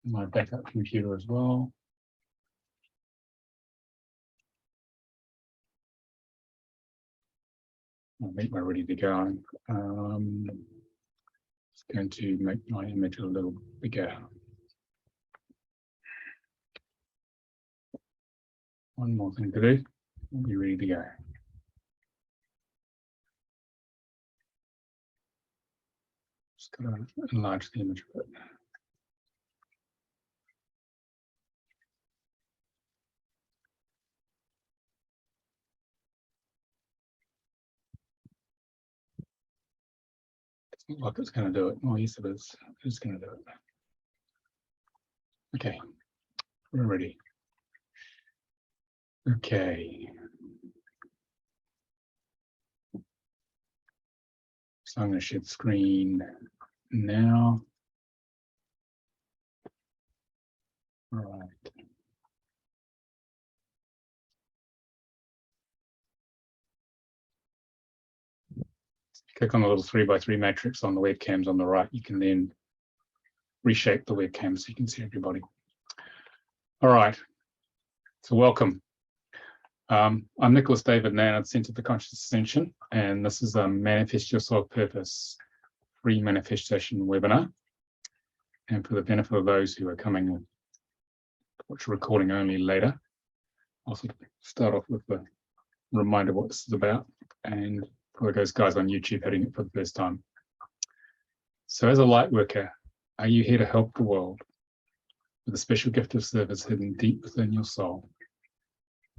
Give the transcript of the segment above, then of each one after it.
my backup computer as well. I think we're ready to go. Just going to make my image a little bigger. One more thing to do. We'll be ready to go. Just got to enlarge the image a bit. It's not like it's going to do it. Oh, yes, it is. It's going to do it. Okay, we're ready. Okay. So I'm going to share the screen now. All right. Click on the little 3x3 matrix on the webcams on the right. You can then reshape the webcam so you can see everybody. All right. So welcome. I'm Nicolas David Ngan at Centre for Conscious Ascension, and this is a Manifest Your Soul Purpose free manifestation webinar. And for the benefit of those who are coming, watch a recording only later, I'll sort of start off with a reminder of what this is about, and for those guys on YouTube hitting it for the first time. So as a light worker, are you here to help the world with a special gift of service hidden deep within your soul?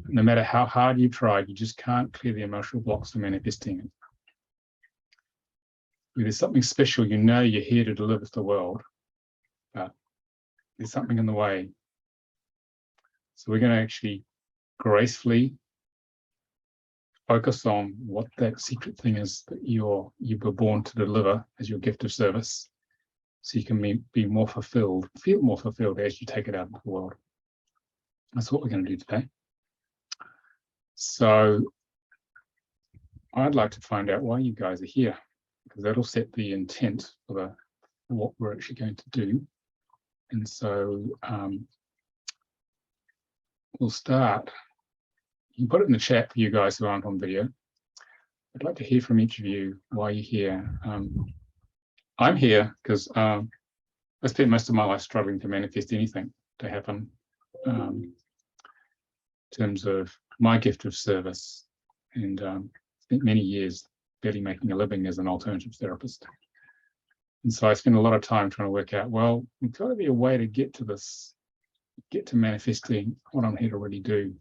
No matter how hard you try, you just can't clear the emotional blocks for manifesting it. If there's something special, you know you're here to deliver to the world, but there's something in the way. So we're going to actually gracefully focus on what that secret thing is that you were born to deliver as your gift of service, so you can be more fulfilled, feel more fulfilled as you take it out into the world. That's what we're going to do today. So I'd like to find out why you guys are here, because that'll set the intent for what we're actually going to do. And so we'll start. You can put it in the chat for you guys who aren't on video. I'd like to hear from each of you why you're here. I'm here because I spent most of my life struggling to manifest anything to happen in terms of my gift of service, and spent many years barely making a living as an alternative therapist. And so I spent a lot of time trying to work out, well, there's got to be a way to get to this, get to manifesting what I'm here to really do.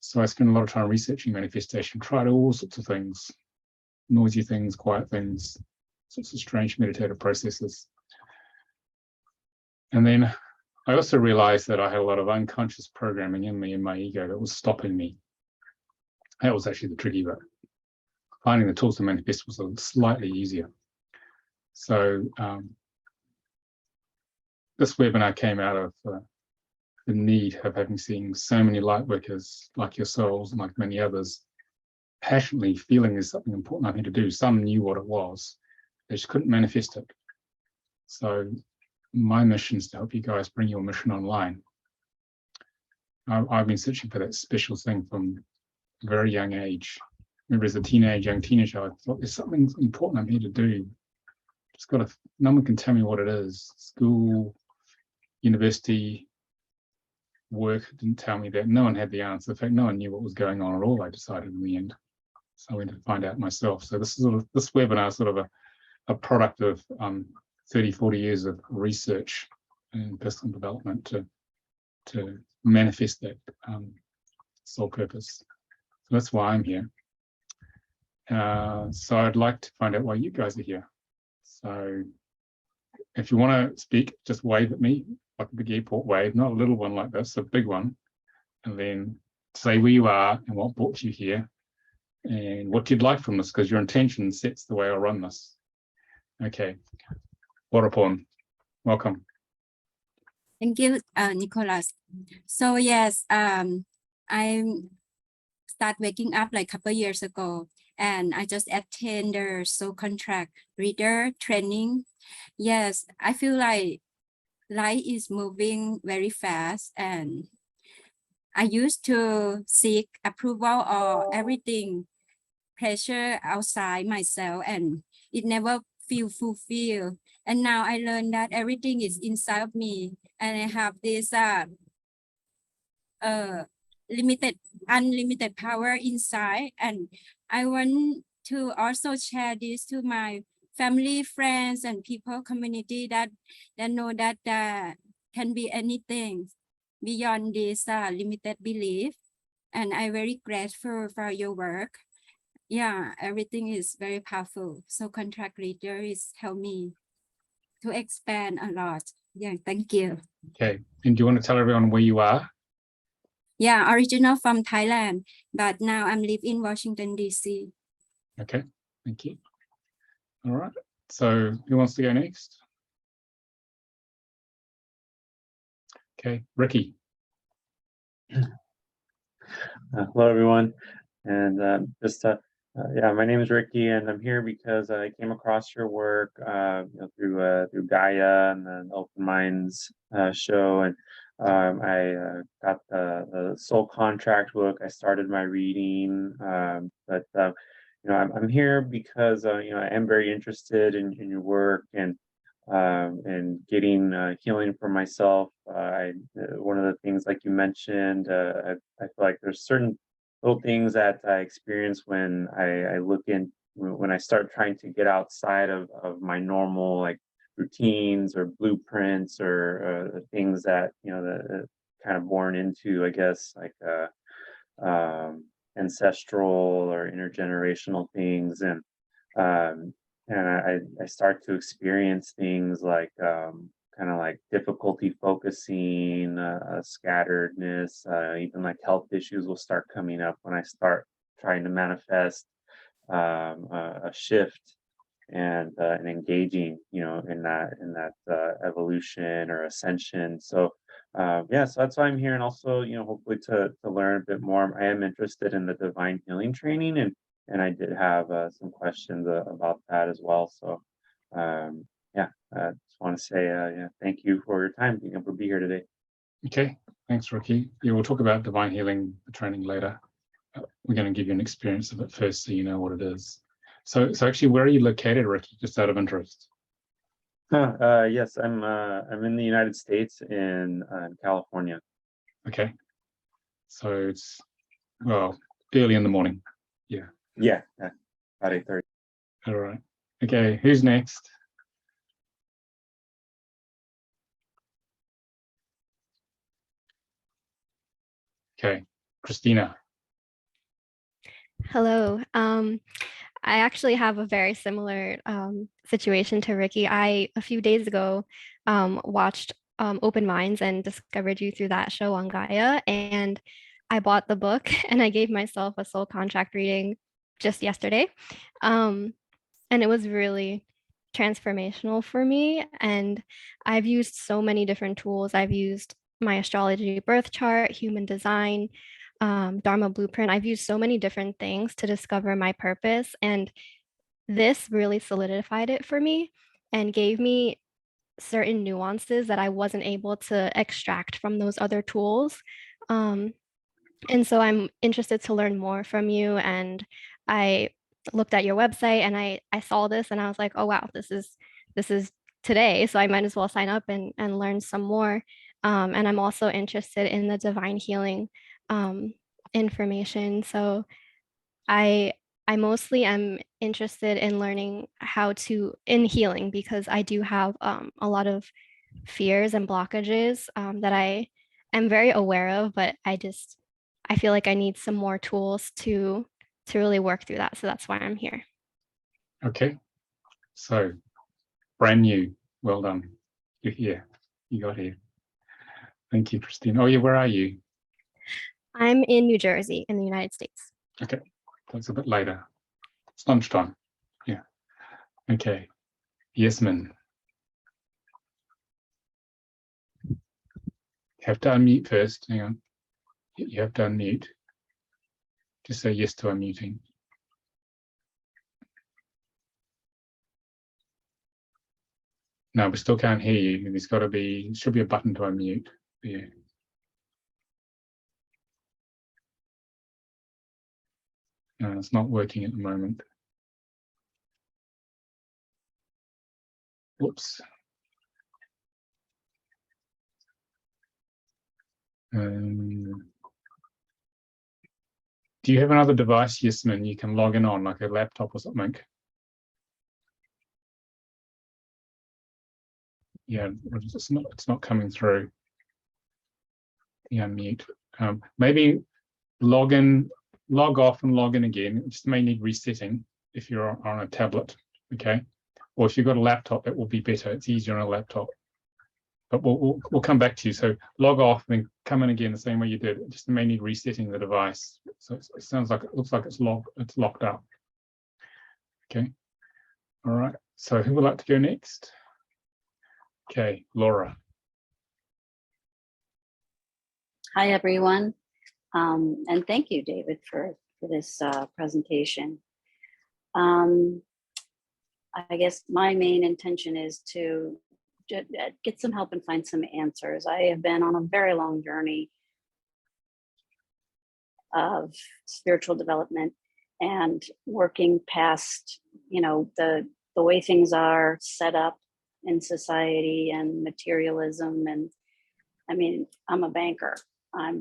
So I spent a lot of time researching manifestation, tried all sorts of things, noisy things, quiet things, sorts of strange meditative processes. And then I also realized that I had a lot of unconscious programming in me, in my ego, that was stopping me. That was actually the tricky bit. Finding the tools to manifest was slightly easier. So this webinar came out of the need of having seen so many light workers like yourselves and like many others passionately feeling there's something important I'm here to do. Some knew what it was, they just couldn't manifest it. So my mission is to help you guys bring your mission online. I've been searching for that special thing from a very young age. Remember, as a young teenager, I thought there's something important I'm here to do. Just got to, no one can tell me what it is. School, university, work didn't tell me that. No one had the answer. In fact, no one knew what was going on at all, I decided in the end. So I went to find out myself. So this webinar is sort of a product of 30, 40 years of research and personal development to manifest that soul purpose. So that's why I'm here. So I'd like to find out why you guys are here. So if you want to speak, just wave at me, like a big airport wave, not a little one like this, a big one. And then say where you are and what brought you here and what you'd like from this, because your intention sets the way I'll run this. Okay. Warapon, welcome. Thank you, Nicolas. So yes, I started waking up like a couple years ago, and I just attend the soul contract reader training. Yes, I feel like life is moving very fast, and I used to seek approval or everything, pressure outside myself, and it never feel fulfilled. And now I learned that everything is inside of me, and I have this unlimited power inside. And I want to also share this to my family, friends, and people community that know that can be anything beyond this limited belief. And I'm very grateful for your work. Yeah, everything is very powerful. So contract reader is help me to expand a lot. Yeah, thank you. Okay. And do you want to tell everyone where you are? Yeah, original from Thailand, but now I'm live in Washington, D.C. Okay. Thank you. All right. So who wants to go next? Okay, Ricky. Hello, everyone. And yeah, my name is Ricky, and I'm here because I came across your work through Gaia and the Open Minds show, and I got the Soul Contract book. I started my reading, but I'm here because I am very interested in your work and getting healing for myself. One of the things, like you mentioned, I feel like there's certain little things that I experience when I look in when I start trying to get outside of my normal like routines or blueprints or the things that the kind of born into, I guess, like ancestral or intergenerational things, and I start to experience things like kind of like difficulty focusing, scatteredness, even like health issues will start coming up when I start trying to manifest a shift and engaging, in that evolution or ascension. So yeah, so that's why I'm here, and also, hopefully to learn a bit more. I am interested in the divine healing training, and I did have some questions about that as well. So yeah, I just want to say yeah, thank you for your time, being able to be here today. Okay, thanks, Ricky. Yeah, we'll talk about divine healing training later. We're going to give you an experience of it first, so you know what it is. So actually, where are you located, Ricky? Just out of interest. Yes, I'm in the United States in California. Okay, so it's early in the morning. Yeah. Yeah, about 8:30. All right. Okay, who's next? Okay, Christina. Hello. I actually have a very similar situation to Ricky. A few days ago, watched Open Minds and discovered you through that show on Gaia. And I bought the book and I gave myself a soul contract reading just yesterday. And it was really transformational for me. And I've used so many different tools. I've used my astrology birth chart, human design, Dharma blueprint. I've used so many different things to discover my purpose. And this really solidified it for me and gave me certain nuances that I wasn't able to extract from those other tools. And so I'm interested to learn more from you. And I looked at your website and I saw this and I was like, oh wow, this is today. So I might as well sign up and learn some more. And I'm also interested in the divine healing information. So I mostly am interested in learning in healing, because I do have a lot of fears and blockages that I am very aware of, but I feel like I need some more tools to really work through that. So that's why I'm here. Okay, so brand new. Well done. You're here. You got here. Thank you, Christine. Oh yeah, where are you? I'm in New Jersey in the United States. Okay, that's a bit later. It's lunchtime. Yeah. Okay. Yasmin. You have to unmute first. Hang on. You have to unmute. Just say yes to unmuting. No, we still can't hear you. There's got to be, should be a button to unmute. Yeah. No, it's not working at the moment. Whoops. Do you have another device, Yasmin, you can log in on, like a laptop or something? Yeah, it's not coming through. Yeah, mute. Maybe log in, log off and log in again. It just may need resetting if you're on a tablet, okay? Or if you've got a laptop, it will be better. It's easier on a laptop. But we'll come back to you. So log off and then come in again the same way you did. It just may need resetting the device. So it sounds like, it looks like it's locked up. Okay. All right. So who would like to go next? Okay, Laura. Hi, everyone. And thank you, David, for this presentation. I guess my main intention is to get some help and find some answers. I have been on a very long journey of spiritual development and working past, you know, the way things are set up in society and materialism. And I mean, I'm a banker.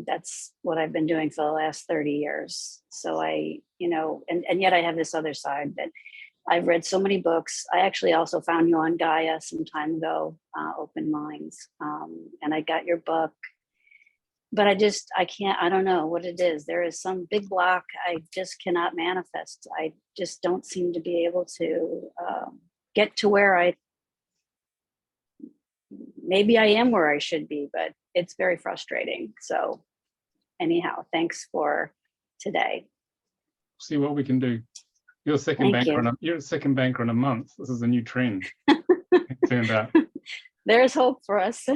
That's what I've been doing for the last 30 years. So I, you know, and yet I have this other side that I've read so many books. I actually also found you on Gaia some time ago, Open Minds, and I got your book, but I don't know what it is. There is some big block I just cannot manifest. I just don't seem to be able to get to where maybe I am where I should be, but it's very frustrating. So anyhow, thanks for today. See what we can do. You're a second banker. You're a second banker in a month. This is a new trend. It turned out. There's hope for us.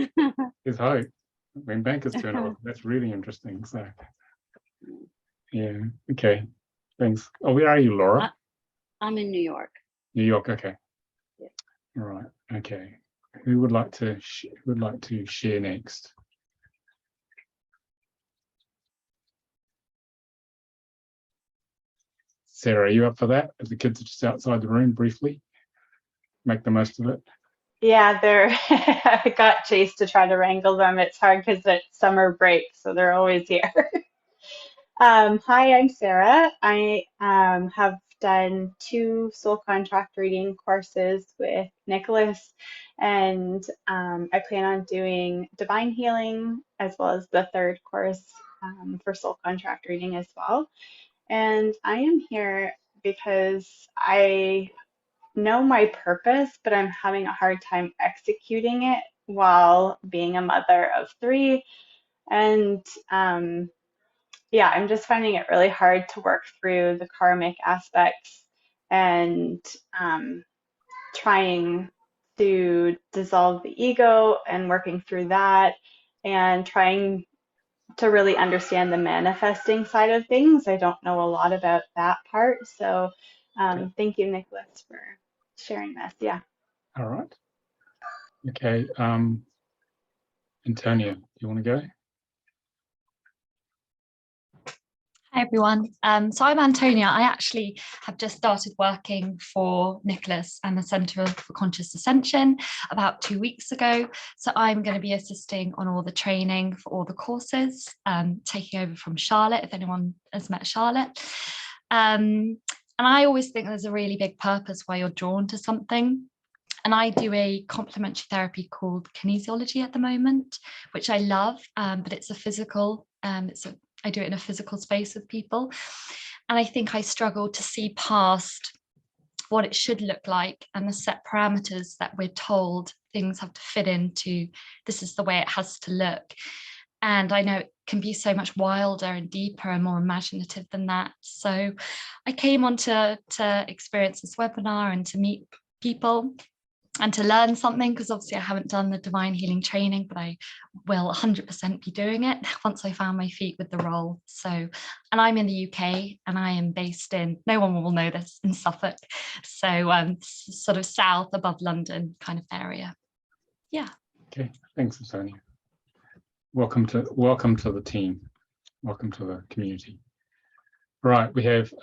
There's hope. When bankers turn off, that's really interesting. So, yeah. Okay. Thanks. Oh, where are you, Laura? I'm in New York. New York. Okay. Yeah. All right. Okay. Who would like to share next? Sarah, are you up for that? If the kids are just outside the room briefly, make the most of it. Yeah, I got Chase to try to wrangle them. It's hard because it's summer break, so they're always here. Hi, I'm Sarah. I have done 2 soul contract reading courses with Nicolas, and I plan on doing divine healing as well as the 3rd course for soul contract reading as well. And I am here because I know my purpose, but I'm having a hard time executing it while being a mother of 3. And yeah, I'm just finding it really hard to work through the karmic aspects and trying to dissolve the ego and working through that and trying to really understand the manifesting side of things. I don't know a lot about that part. So thank you, Nicolas, for sharing this. Yeah. All right. Okay. Antonia, do you want to go? Hi everyone. So I'm Antonia. I actually have just started working for Nicolas and the Centre for Conscious Ascension about 2 weeks ago. So I'm going to be assisting on all the training for all the courses, taking over from Charlotte, if anyone has met Charlotte. And I always think there's a really big purpose why you're drawn to something. And I do a complementary therapy called kinesiology at the moment, which I love, but it's a physical, I do it in a physical space with people. And I think I struggle to see past what it should look like and the set parameters that we're told things have to fit into. This is the way it has to look. And I know it can be so much wilder and deeper and more imaginative than that. So I came on to experience this webinar and to meet people and to learn something, because obviously I haven't done the divine healing training, but I will 100% be doing it once I found my feet with the role. So, and I'm in the UK and I am based in, no one will know this, in Suffolk. So sort of south above London kind of area. Yeah. Okay, thanks, Antonia. Welcome to the team. Welcome to the community. Right, we have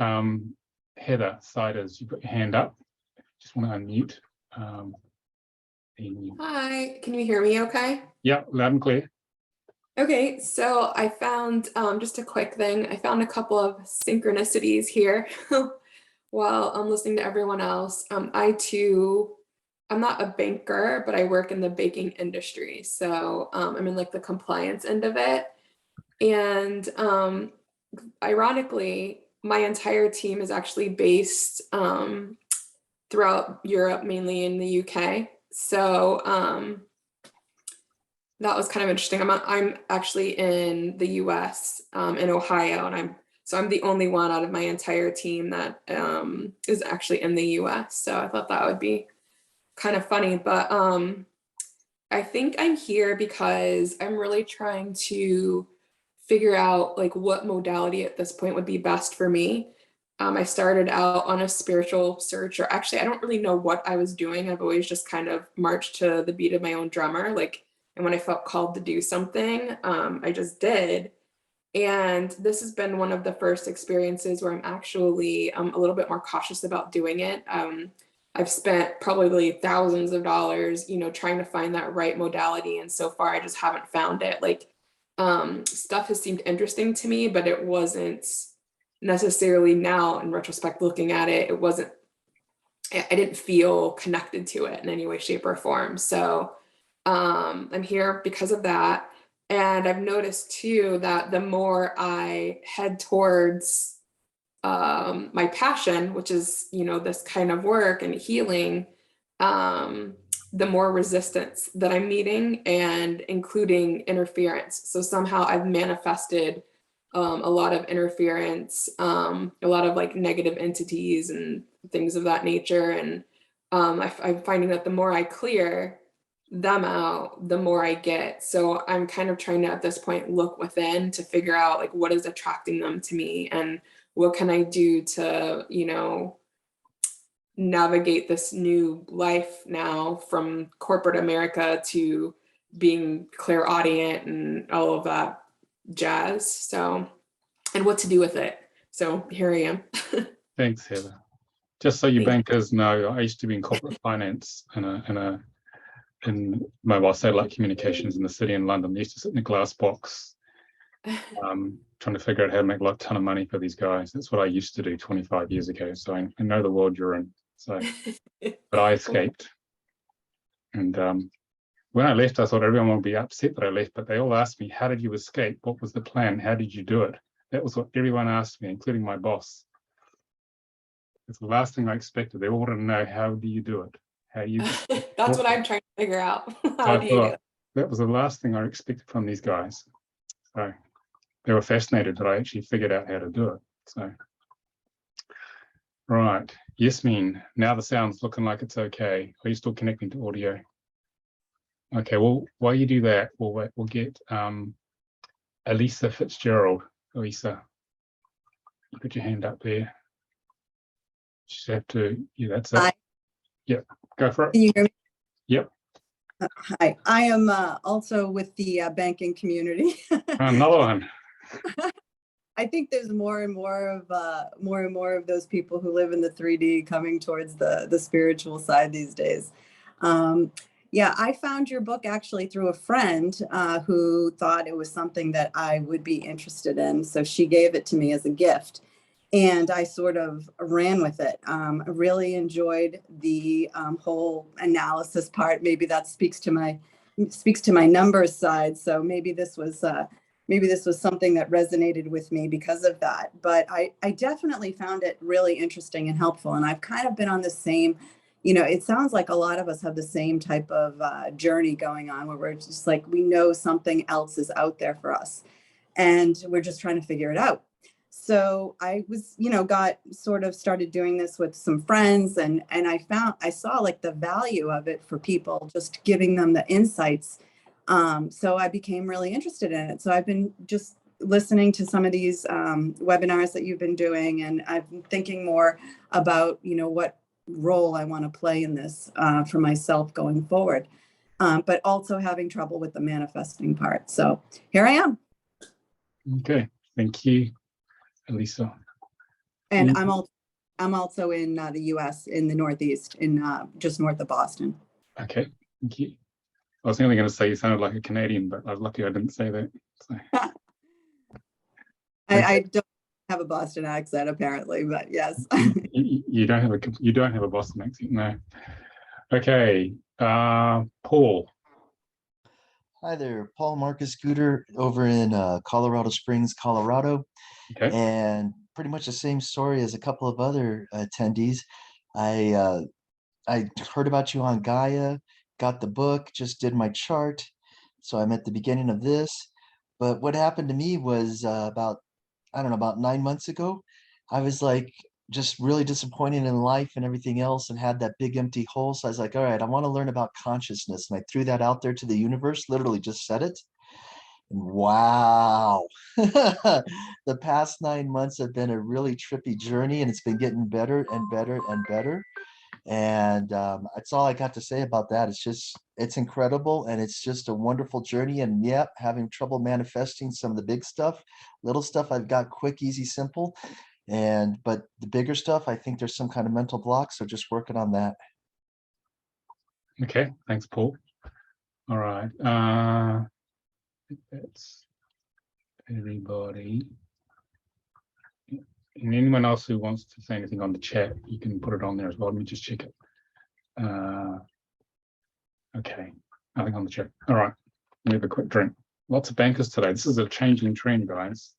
Heather Siders. You put your hand up. Just want to unmute. Hi, can you hear me okay? Yeah, loud and clear. Okay, so I found just a quick thing. I found a couple of synchronicities here while I'm listening to everyone else. I too, I'm not a banker, but I work in the baking industry. So I'm in like the compliance end of it. And ironically, my entire team is actually based throughout Europe, mainly in the UK. So that was kind of interesting. I'm actually in the US, in Ohio, and I'm the only one out of my entire team that is actually in the US. So I thought that would be kind of funny, but I think I'm here because I'm really trying to figure out like what modality at this point would be best for me. I started out on a spiritual search, or actually, I don't really know what I was doing. I've always just kind of marched to the beat of my own drummer, like. And when I felt called to do something, I just did. And this has been one of the first experiences where I'm actually a little bit more cautious about doing it. I've spent probably thousands of dollars, trying to find that right modality. And so far, I just haven't found it. Like stuff has seemed interesting to me, but it wasn't necessarily, now in retrospect, looking at it, I didn't feel connected to it in any way, shape, or form. So I'm here because of that. And I've noticed too that the more I head towards my passion, which is, this kind of work and healing, the more resistance that I'm meeting, and including interference. So somehow I've manifested a lot of interference, a lot of like negative entities and things of that nature. And I'm finding that the more I clear them out, the more I get. So I'm kind of trying to, at this point, look within to figure out like what is attracting them to me, and what can I do to, navigate this new life now from corporate America to being clairaudient and all of that jazz. So, and what to do with it. So here I am. Thanks, Heather. Just so you Thank you. bankers know, I used to be in corporate finance in mobile satellite communications in the city in London. I used to sit in a glass box trying to figure out how to make a ton of money for these guys. That's what I used to do 25 years ago. So I know the world you're in. So, but I escaped. And when I left, I thought everyone would be upset that I left, but they all asked me, how did you escape? What was the plan? How did you do it? That was what everyone asked me, including my boss. It's the last thing I expected. They all want to know, how do you do it? How you? That's what I'm trying to figure out. How do you do it? That was the last thing I expected from these guys. So they were fascinated that I actually figured out how to do it. So, right, Yasmin, now the sound's looking like it's okay. Are you still connecting to audio? Okay, well, while you do that, we'll get Elisa Fitzgerald. Elisa, you put your hand up there. Just have to, yeah, that's it. Hi. Yep, go for it. Can you hear me? Yep. Hi, I am also with the banking community. Another one. I think there's more and more of those people who live in the 3D coming towards the spiritual side these days. Yeah, I found your book actually through a friend who thought it was something that I would be interested in. So she gave it to me as a gift. And I sort of ran with it. I really enjoyed the whole analysis part. Maybe that speaks to my numbers side. So maybe this was something that resonated with me because of that. But I definitely found it really interesting and helpful. And I've kind of been on the same, it sounds like a lot of us have the same type of journey going on, where we're just like, we know something else is out there for us, and we're just trying to figure it out. So I was, started doing this with some friends, and I saw like the value of it for people, just giving them the insights. So I became really interested in it. So I've been just listening to some of these webinars that you've been doing, and I've been thinking more about, what role I want to play in this for myself going forward. but also having trouble with the manifesting part. So here I am. Okay, thank you, Elisa. And I'm also in the US, in the Northeast, in just north of Boston. Okay, thank you. I was only going to say you sounded like a Canadian, but I was lucky I didn't say that. So. I don't have a Boston accent apparently, but yes. you don't have a Boston accent, no. Okay, Paul. Hi there, Paul Marcus Scooter over in Colorado Springs, Colorado. Okay. And pretty much the same story as a couple of other attendees. I heard about you on Gaia, got the book, just did my chart. So I'm at the beginning of this. But what happened to me was about 9 months ago, I was like just really disappointed in life and everything else and had that big empty hole. So I was like, all right, I want to learn about consciousness. And I threw that out there to the universe, literally just said it. And wow, the past 9 months have been a really trippy journey, and it's been getting better and better and better. And that's all I got to say about that. It's incredible, and it's just a wonderful journey. And yeah, having trouble manifesting some of the big stuff. Little stuff I've got quick, easy, simple. But the bigger stuff, I think there's some kind of mental block. So just working on that. Okay, thanks, Paul. All right. That's everybody. And anyone else who wants to say anything on the chat, you can put it on there as well. Let me just check it. Okay, nothing on the chat. All right, we have a quick drink. Lots of bankers today. This is a changing trend, guys.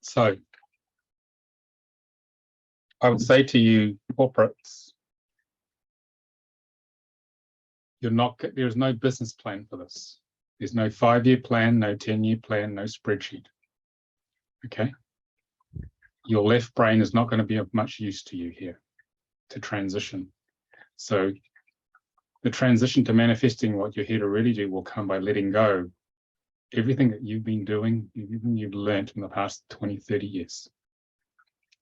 So I would say to you, corporates, there's no business plan for this. There's no 5-year plan, no 10-year plan, no spreadsheet. Okay. Your left brain is not going to be of much use to you here to transition. So the transition to manifesting what you're here to really do will come by letting go everything that you've been doing, everything you've learned in the past 20, 30 years.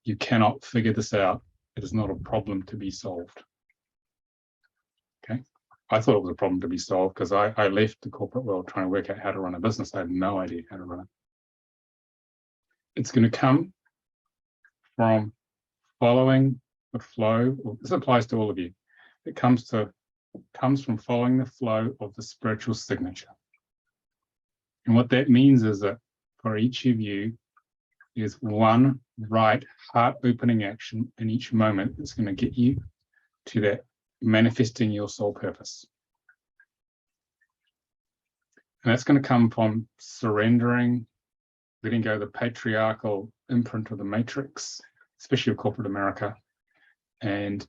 You cannot figure this out. It is not a problem to be solved. Okay. I thought it was a problem to be solved because I left the corporate world trying to work out how to run a business. I had no idea how to run it. It's going to come from following the flow. Well, this applies to all of you. It comes from following the flow of the spiritual signature. And what that means is that for each of you, there's one right heart-opening action in each moment that's going to get you to that manifesting your soul purpose. And that's going to come from surrendering, letting go of the patriarchal imprint of the matrix, especially of corporate America, and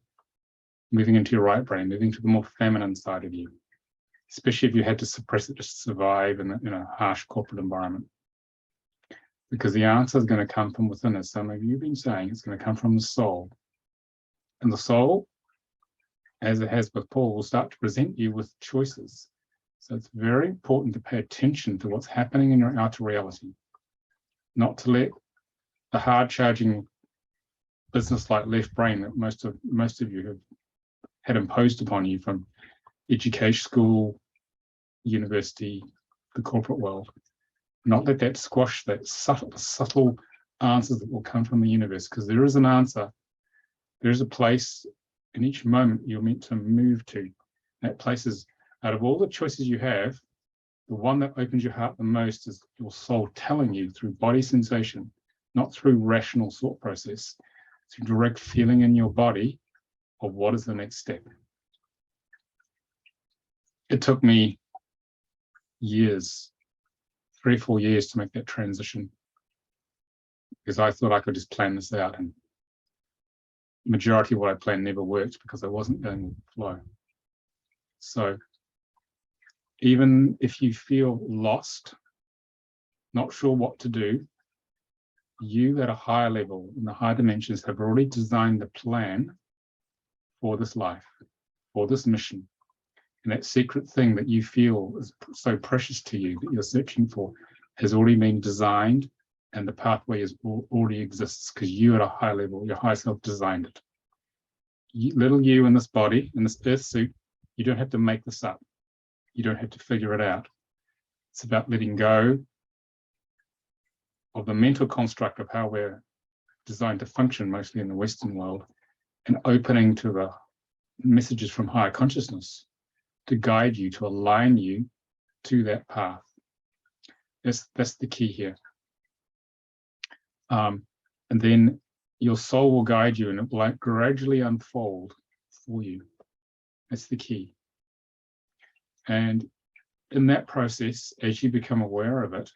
moving into your right brain, moving to the more feminine side of you, especially if you had to suppress it to survive in a harsh corporate environment. Because the answer is going to come from within, as some of you have been saying, it's going to come from the soul. And the soul, as it has with Paul, will start to present you with choices. So it's very important to pay attention to what's happening in your outer reality, not to let the hard-charging business-like left brain that most of you have had imposed upon you from education, school, university, the corporate world, not let that squash that subtle answers that will come from the universe, because there is an answer. There is a place in each moment you're meant to move to. That place is, out of all the choices you have, the one that opens your heart the most is your soul telling you through body sensation, not through rational thought process, through direct feeling in your body of what is the next step. It took me years, 3 or 4 years to make that transition, because I thought I could just plan this out, and the majority of what I planned never worked because I wasn't going with the flow. So even if you feel lost, not sure what to do, you at a higher level, in the higher dimensions, have already designed the plan for this life, for this mission. And that secret thing that you feel is so precious to you, that you're searching for, has already been designed, and the pathway already exists because you at a high level, your higher self designed it. little you in this body, in this earth suit, you don't have to make this up. You don't have to figure it out. It's about letting go of the mental construct of how we're designed to function, mostly in the Western world, and opening to the messages from higher consciousness to guide you, to align you to that path. That's the key here. And then your soul will guide you and it will gradually unfold for you. That's the key. And in that process, as you become aware of it,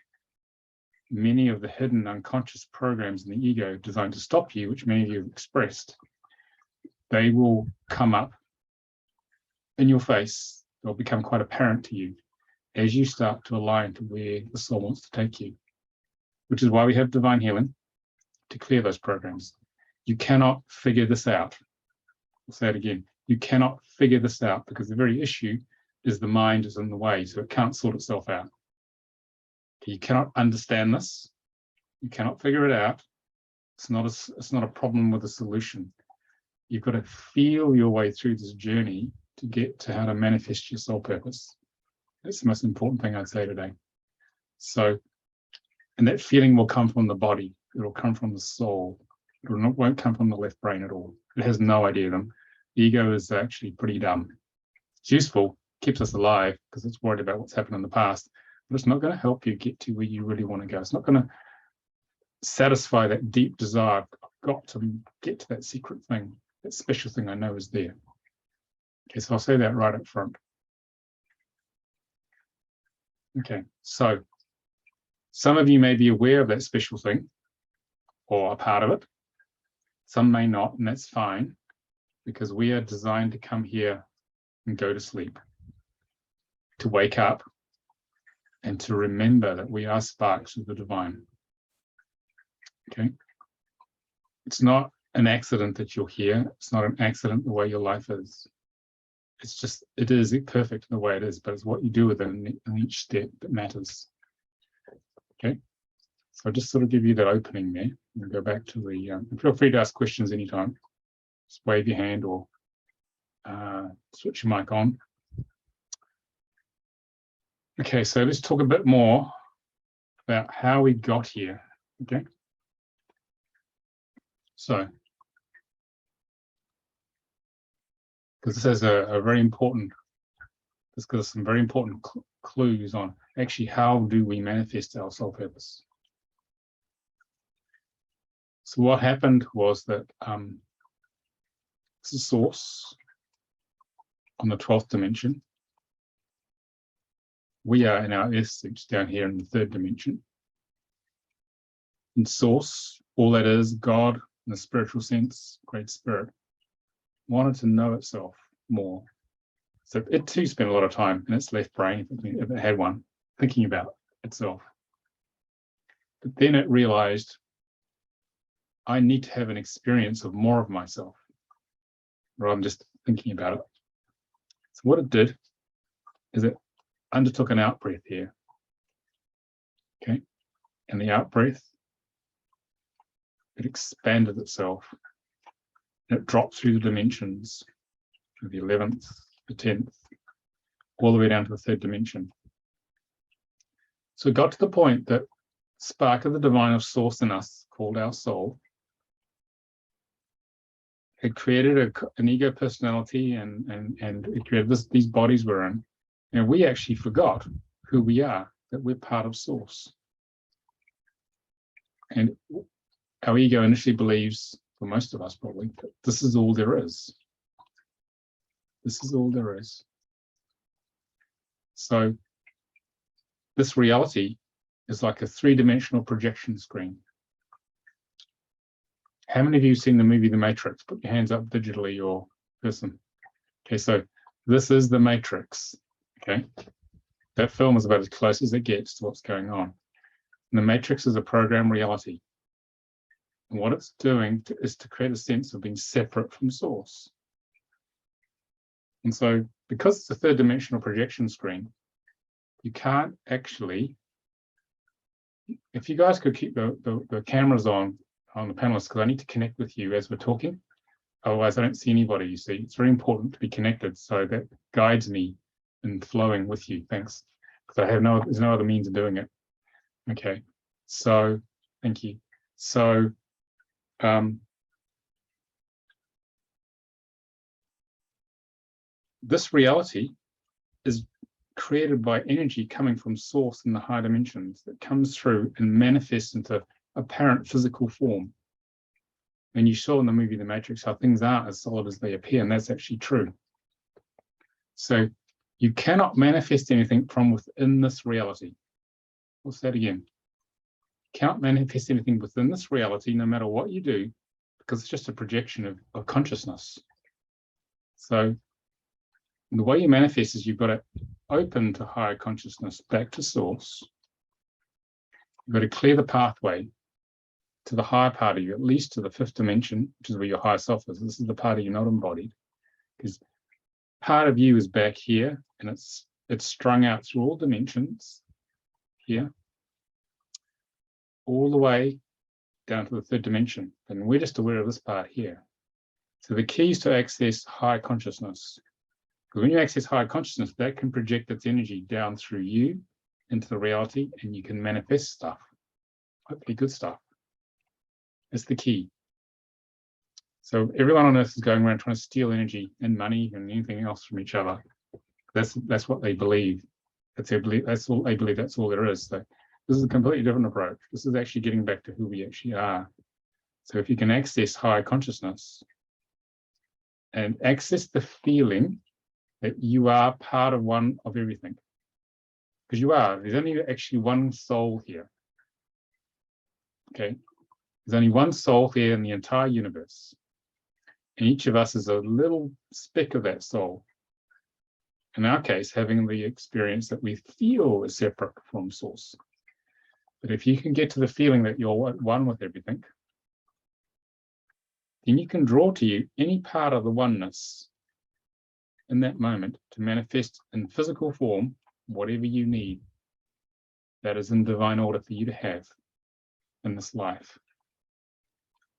many of the hidden unconscious programs in the ego designed to stop you, which many of you have expressed, they will come up in your face. They'll become quite apparent to you as you start to align to where the soul wants to take you, which is why we have divine healing, to clear those programs. You cannot figure this out. I'll say it again. You cannot figure this out because the very issue is the mind is in the way, so it can't sort itself out. You cannot understand this. You cannot figure it out. It's not a problem with a solution. You've got to feel your way through this journey to get to how to manifest your soul purpose. That's the most important thing I'd say today. So, and that feeling will come from the body. It'll come from the soul. It won't come from the left brain at all. It has no idea. The ego is actually pretty dumb. It's useful, keeps us alive because it's worried about what's happened in the past, but it's not going to help you get to where you really want to go. It's not going to satisfy that deep desire. I've got to get to that secret thing, that special thing I know is there. Okay, so I'll say that right up front. Okay, so some of you may be aware of that special thing or a part of it. Some may not, and that's fine, because we are designed to come here and go to sleep, to wake up, and to remember that we are sparks of the divine. Okay? It's not an accident that you're here. It's not an accident the way your life is. It's just, it is perfect the way it is, but it's what you do with it in each step that matters. Okay? So I'll just sort of give you that opening there. We'll go back to the, feel free to ask questions anytime. Just wave your hand or switch your mic on. Okay, so let's talk a bit more about how we got here, okay? So, because this has a very important, this gives us some very important clues on actually how do we manifest our soul purpose. So what happened was that this is source on the 12th dimension. We are in our earth suits down here in the 3rd dimension. In source, all that is, God, in the spiritual sense, Great Spirit, wanted to know itself more. So it too spent a lot of time in its left brain, if it had one, thinking about itself. But then it realized, I need to have an experience of more of myself, rather than just thinking about it. So what it did is it undertook an out-breath here. Okay, and the out-breath, it expanded itself. And it dropped through the dimensions, to the 11th, the 10th, all the way down to the 3rd dimension. So it got to the point that spark of the divine of source in us, called our soul, had created an ego personality and it created these bodies we're in. And we actually forgot who we are, that we're part of source. And our ego initially believes, for most of us probably, that this is all there is. This is all there is. So this reality is like a 3-dimensional projection screen. How many of you have seen the movie The Matrix? Put your hands up digitally or person. Okay, so this is The Matrix. Okay, that film is about as close as it gets to what's going on. And the Matrix is a program reality. And what it's doing is to create a sense of being separate from source. And so, because it's a 3rd-dimensional projection screen, you can't actually, if you guys could keep the cameras on the panelists, because I need to connect with you as we're talking. Otherwise, I don't see anybody, you see. It's very important to be connected. So that guides me in flowing with you. Thanks. Because there's no other means of doing it. Okay. So, thank you. So, this reality is created by energy coming from source in the higher dimensions that comes through and manifests into apparent physical form. And you saw in the movie The Matrix how things aren't as solid as they appear, and that's actually true. So you cannot manifest anything from within this reality. What's that again? You cannot manifest anything within this reality, no matter what you do, because it's just a projection of consciousness. So the way you manifest is you've got to open to higher consciousness, back to source. You've got to clear the pathway to the higher part of you, at least to the fifth dimension, which is where your higher self is. This is the part of you not embodied, because part of you is back here, and it's strung out through all dimensions here, all the way down to the third dimension. And we're just aware of this part here. So the key is to access higher consciousness. Because when you access higher consciousness, that can project its energy down through you into the reality, and you can manifest stuff, hopefully good stuff. That's the key. So everyone on earth is going around trying to steal energy and money and anything else from each other. That's what they believe. That's all they believe. That's all there is. So this is a completely different approach. This is actually getting back to who we actually are. So if you can access higher consciousness and access the feeling that you are part of one of everything, because you are. There's only actually one soul here. Okay, there's only one soul here in the entire universe, and each of us is a little speck of that soul. In our case, having the experience that we feel is separate from source. But if you can get to the feeling that you're one with everything, then you can draw to you any part of the oneness in that moment to manifest in physical form whatever you need that is in divine order for you to have in this life,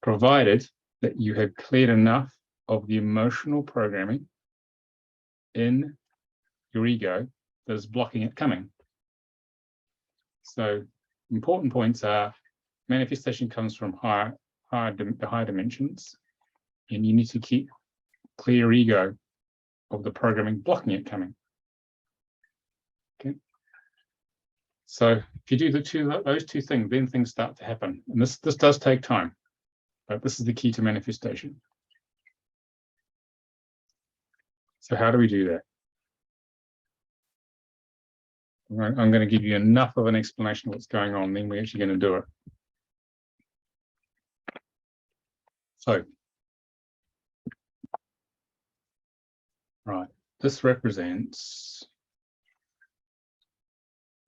provided that you have cleared enough of the emotional programming in your ego that is blocking it coming. So important points are manifestation comes from the higher dimensions, and you need to keep clear ego of the programming blocking it coming. Okay. So if you do those two things, then things start to happen. And this does take time, but this is the key to manifestation. So how do we do that? I'm going to give you enough of an explanation of what's going on, then we're actually going to do it. So, right, this represents,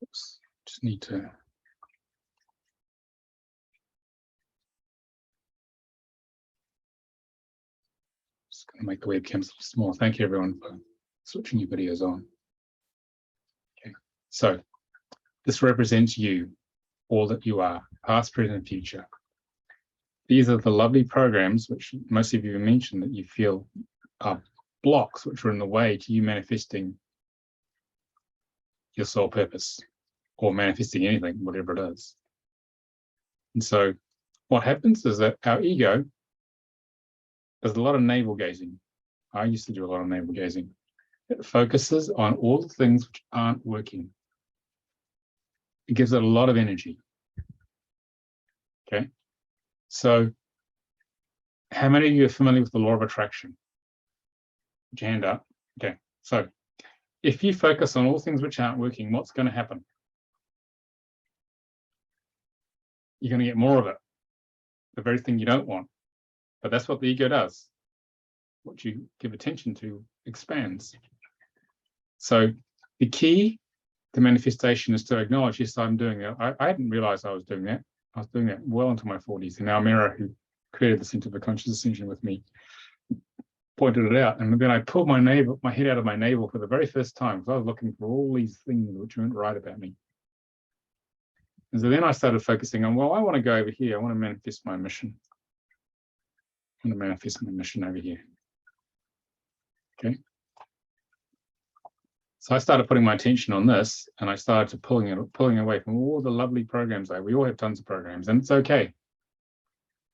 oops, just need to, just going to make the webcam small. Thank you everyone for switching your videos on. Okay, so this represents you, all that you are, past, present, and future. These are the lovely programs which most of you have mentioned that you feel are blocks which are in the way to you manifesting your soul purpose or manifesting anything, whatever it is. And so what happens is that our ego does a lot of navel gazing. I used to do a lot of navel gazing. It focuses on all the things which aren't working. It gives it a lot of energy. Okay. So how many of you are familiar with the law of attraction? Put your hand up. Okay. So if you focus on all things which aren't working, what's going to happen? You're going to get more of it, the very thing you don't want. But that's what the ego does. What you give attention to expands. So the key to manifestation is to acknowledge, yes, I'm doing it. I hadn't realized I was doing that. I was doing that well into my 40s. And now Mira, who created the Center for Conscious Ascension with me, pointed it out. And then I pulled my head out of my navel for the very first time, because I was looking for all these things which weren't right about me. And so then I started focusing on, well, I want to go over here. I want to manifest my mission. I'm going to manifest my mission over here. Okay. So I started putting my attention on this, and I started to pulling away from all the lovely programs. We all have tons of programs, and it's okay.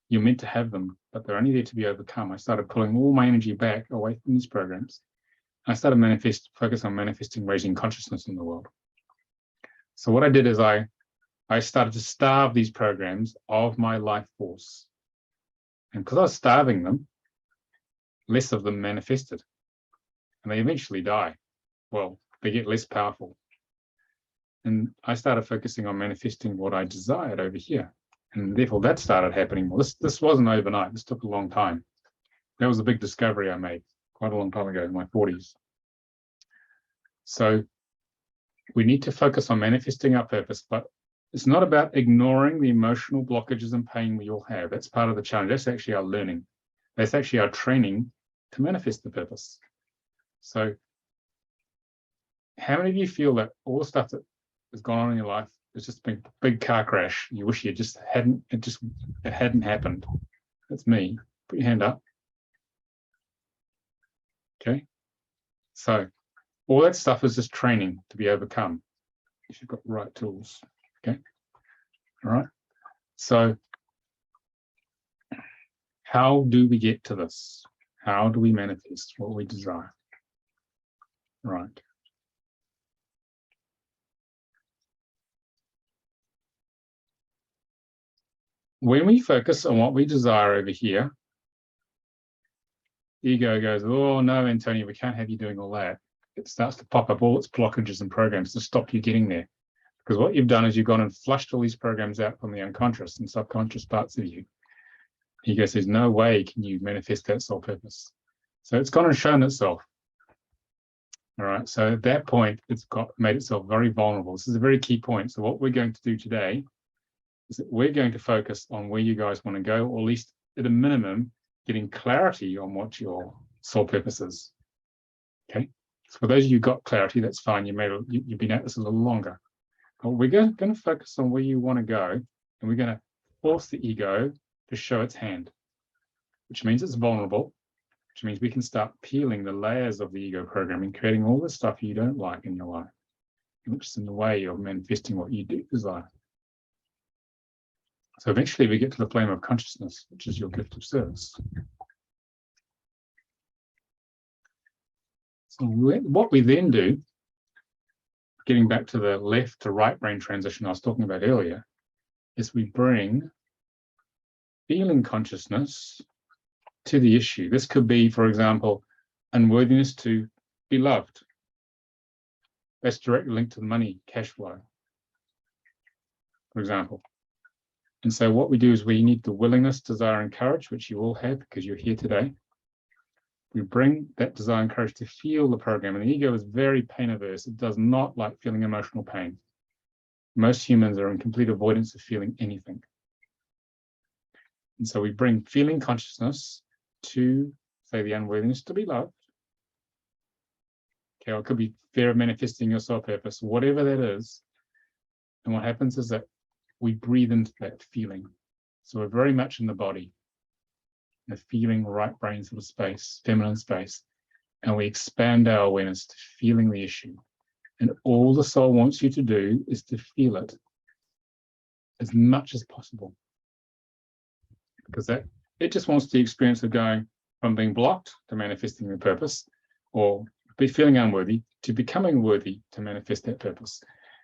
You're meant to have them, but they're only there to be overcome. I started pulling all my energy back away from these programs. I started focus on manifesting, raising consciousness in the world. So what I did is I started to starve these programs of my life force. And because I was starving them, less of them manifested. And they eventually die. Well, they get less powerful. And I started focusing on manifesting what I desired over here. And therefore that started happening. Well, this wasn't overnight. This took a long time. That was a big discovery I made quite a long time ago in my 40s. So we need to focus on manifesting our purpose, but it's not about ignoring the emotional blockages and pain we all have. That's part of the challenge. That's actually our learning. That's actually our training to manifest the purpose. So how many of you feel that all the stuff that has gone on in your life has just been a big car crash? You wish it hadn't happened. That's me. Put your hand up. Okay. So all that stuff is just training to be overcome if you've got the right tools. Okay. All right. So how do we get to this? How do we manifest what we desire? Right. When we focus on what we desire over here, ego goes, oh no, Antonio, we can't have you doing all that. It starts to pop up all its blockages and programs to stop you getting there. Because what you've done is you've gone and flushed all these programs out from the unconscious and subconscious parts of you. Ego says, no way can you manifest that soul purpose. So it's gone and shown itself. All right, so at that point, it's made itself very vulnerable. This is a very key point. So what we're going to do today is that we're going to focus on where you guys want to go, or at least at a minimum, getting clarity on what your soul purpose is. Okay, so for those of you who got clarity, that's fine. You've been at this a little longer. But we're going to focus on where you want to go, and we're going to force the ego to show its hand, which means it's vulnerable, which means we can start peeling the layers of the ego programming, creating all the stuff you don't like in your life, which is in the way of manifesting what you do desire. So eventually we get to the flame of consciousness, which is your gift of service. So what we then do, getting back to the left to right brain transition I was talking about earlier, is we bring feeling consciousness to the issue. This could be, for example, unworthiness to be loved. That's directly linked to the money, cash flow, for example. And so what we do is we need the willingness, desire, and courage, which you all have because you're here today. We bring that desire and courage to feel the program. And the ego is very pain averse. It does not like feeling emotional pain. Most humans are in complete avoidance of feeling anything. And so we bring feeling consciousness to, say, the unworthiness to be loved. Okay, or it could be fear of manifesting your soul purpose, whatever that is. And what happens is that we breathe into that feeling. So we're very much in the body, the feeling right brain sort of space, feminine space, and we expand our awareness to feeling the issue. And all the soul wants you to do is to feel it as much as possible. Because it just wants the experience of going from being blocked to manifesting the purpose, or be feeling unworthy to becoming worthy to manifest that purpose.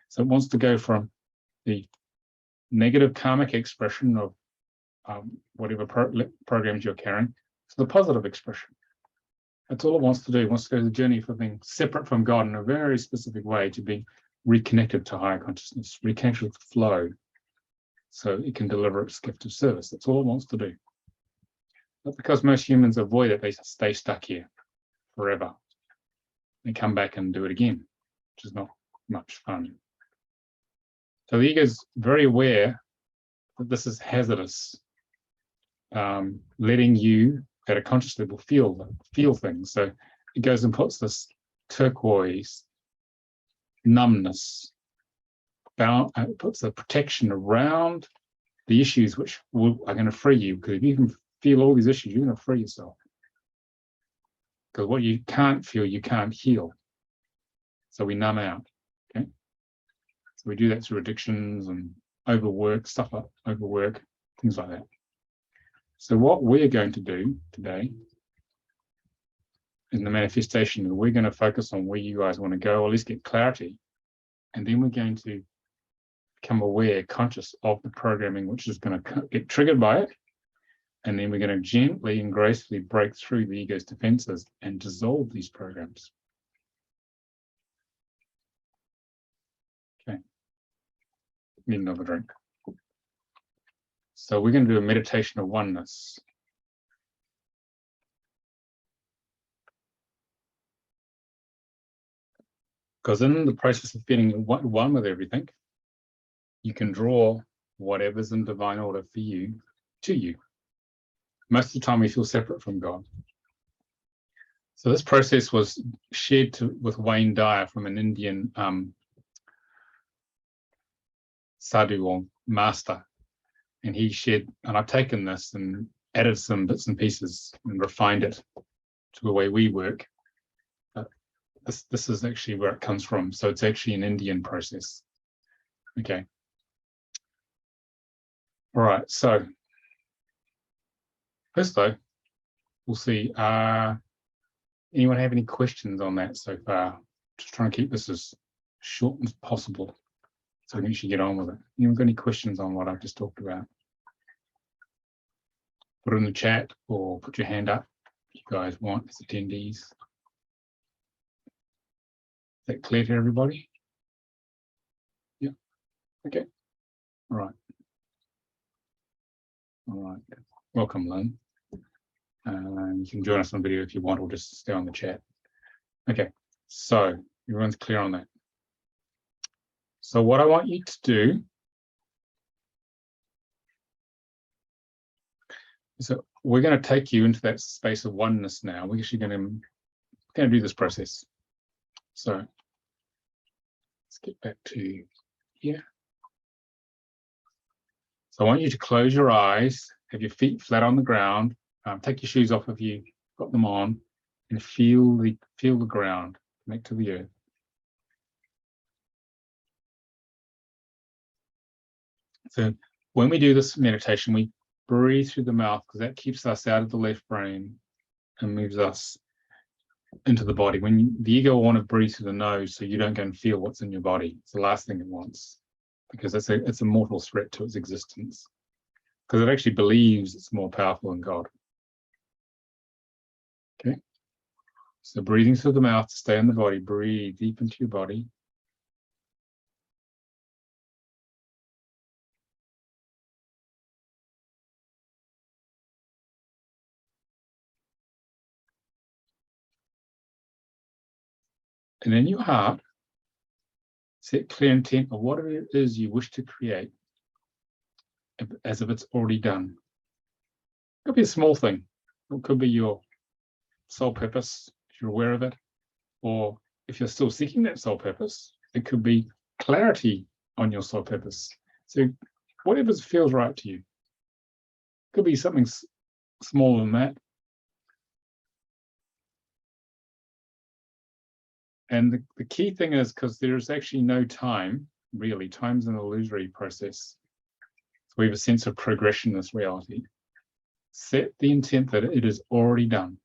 So it wants to go from the negative karmic expression of whatever programs you're carrying to the positive expression. That's all it wants to do. It wants to go the journey from being separate from God in a very specific way to being reconnected to higher consciousness, reconnected with flow, so it can deliver its gift of service. That's all it wants to do. But because most humans avoid it, they stay stuck here forever. They come back and do it again, which is not much fun. So the ego is very aware that this is hazardous, letting you at a conscious level feel things. So it goes and puts this turquoise numbness, puts the protection around the issues which are going to free you, because if you can feel all these issues, you're going to free yourself. Because what you can't feel, you can't heal. So we numb out. Okay. So we do that through addictions and overwork, stuff like overwork, things like that. So what we're going to do today in the manifestation, we're going to focus on where you guys want to go, or at least get clarity. And then we're going to become aware, conscious of the programming, which is going to get triggered by it. And then we're going to gently and gracefully break through the ego's defenses and dissolve these programs. Okay. Need another drink. So we're going to do a meditation of oneness. Because in the process of feeling one with everything, you can draw whatever's in divine order for you to you. Most of the time we feel separate from God. So this process was shared with Wayne Dyer from an Indian sadhu or master. And he shared, and I've taken this and added some bits and pieces and refined it to the way we work. But this is actually where it comes from. So it's actually an Indian process. Okay. All right, so first though, we'll see, anyone have any questions on that so far? Just trying to keep this as short as possible so we can actually get on with it. Anyone got any questions on what I've just talked about? Put it in the chat or put your hand up if you guys want as attendees. Is that clear to everybody? Yeah, okay, all right. All right, welcome, Lynn. You can join us on video if you want, or just stay on the chat. Okay, so everyone's clear on that. So what I want you to do, so we're going to take you into that space of oneness now. We're actually going to do this process. So let's get back to here. So I want you to close your eyes, have your feet flat on the ground, take your shoes off if you've got them on, and feel the ground, connect to the earth. So when we do this meditation, we breathe through the mouth because that keeps us out of the left brain and moves us into the body. When the ego will want to breathe through the nose so you don't go and feel what's in your body. It's the last thing it wants, because it's a mortal threat to its existence, because it actually believes it's more powerful than God. Okay, so breathing through the mouth to stay in the body, breathe deep into your body. And in your heart, set clear intent of whatever it is you wish to create, as if it's already done. It could be a small thing. It could be your soul purpose, if you're aware of it. Or if you're still seeking that soul purpose, it could be clarity on your soul purpose. So whatever feels right to you. It could be something smaller than that. And the key thing is, because there's actually no time, really, time's an illusory process. So we have a sense of progression in this reality. Set the intent that it is already done.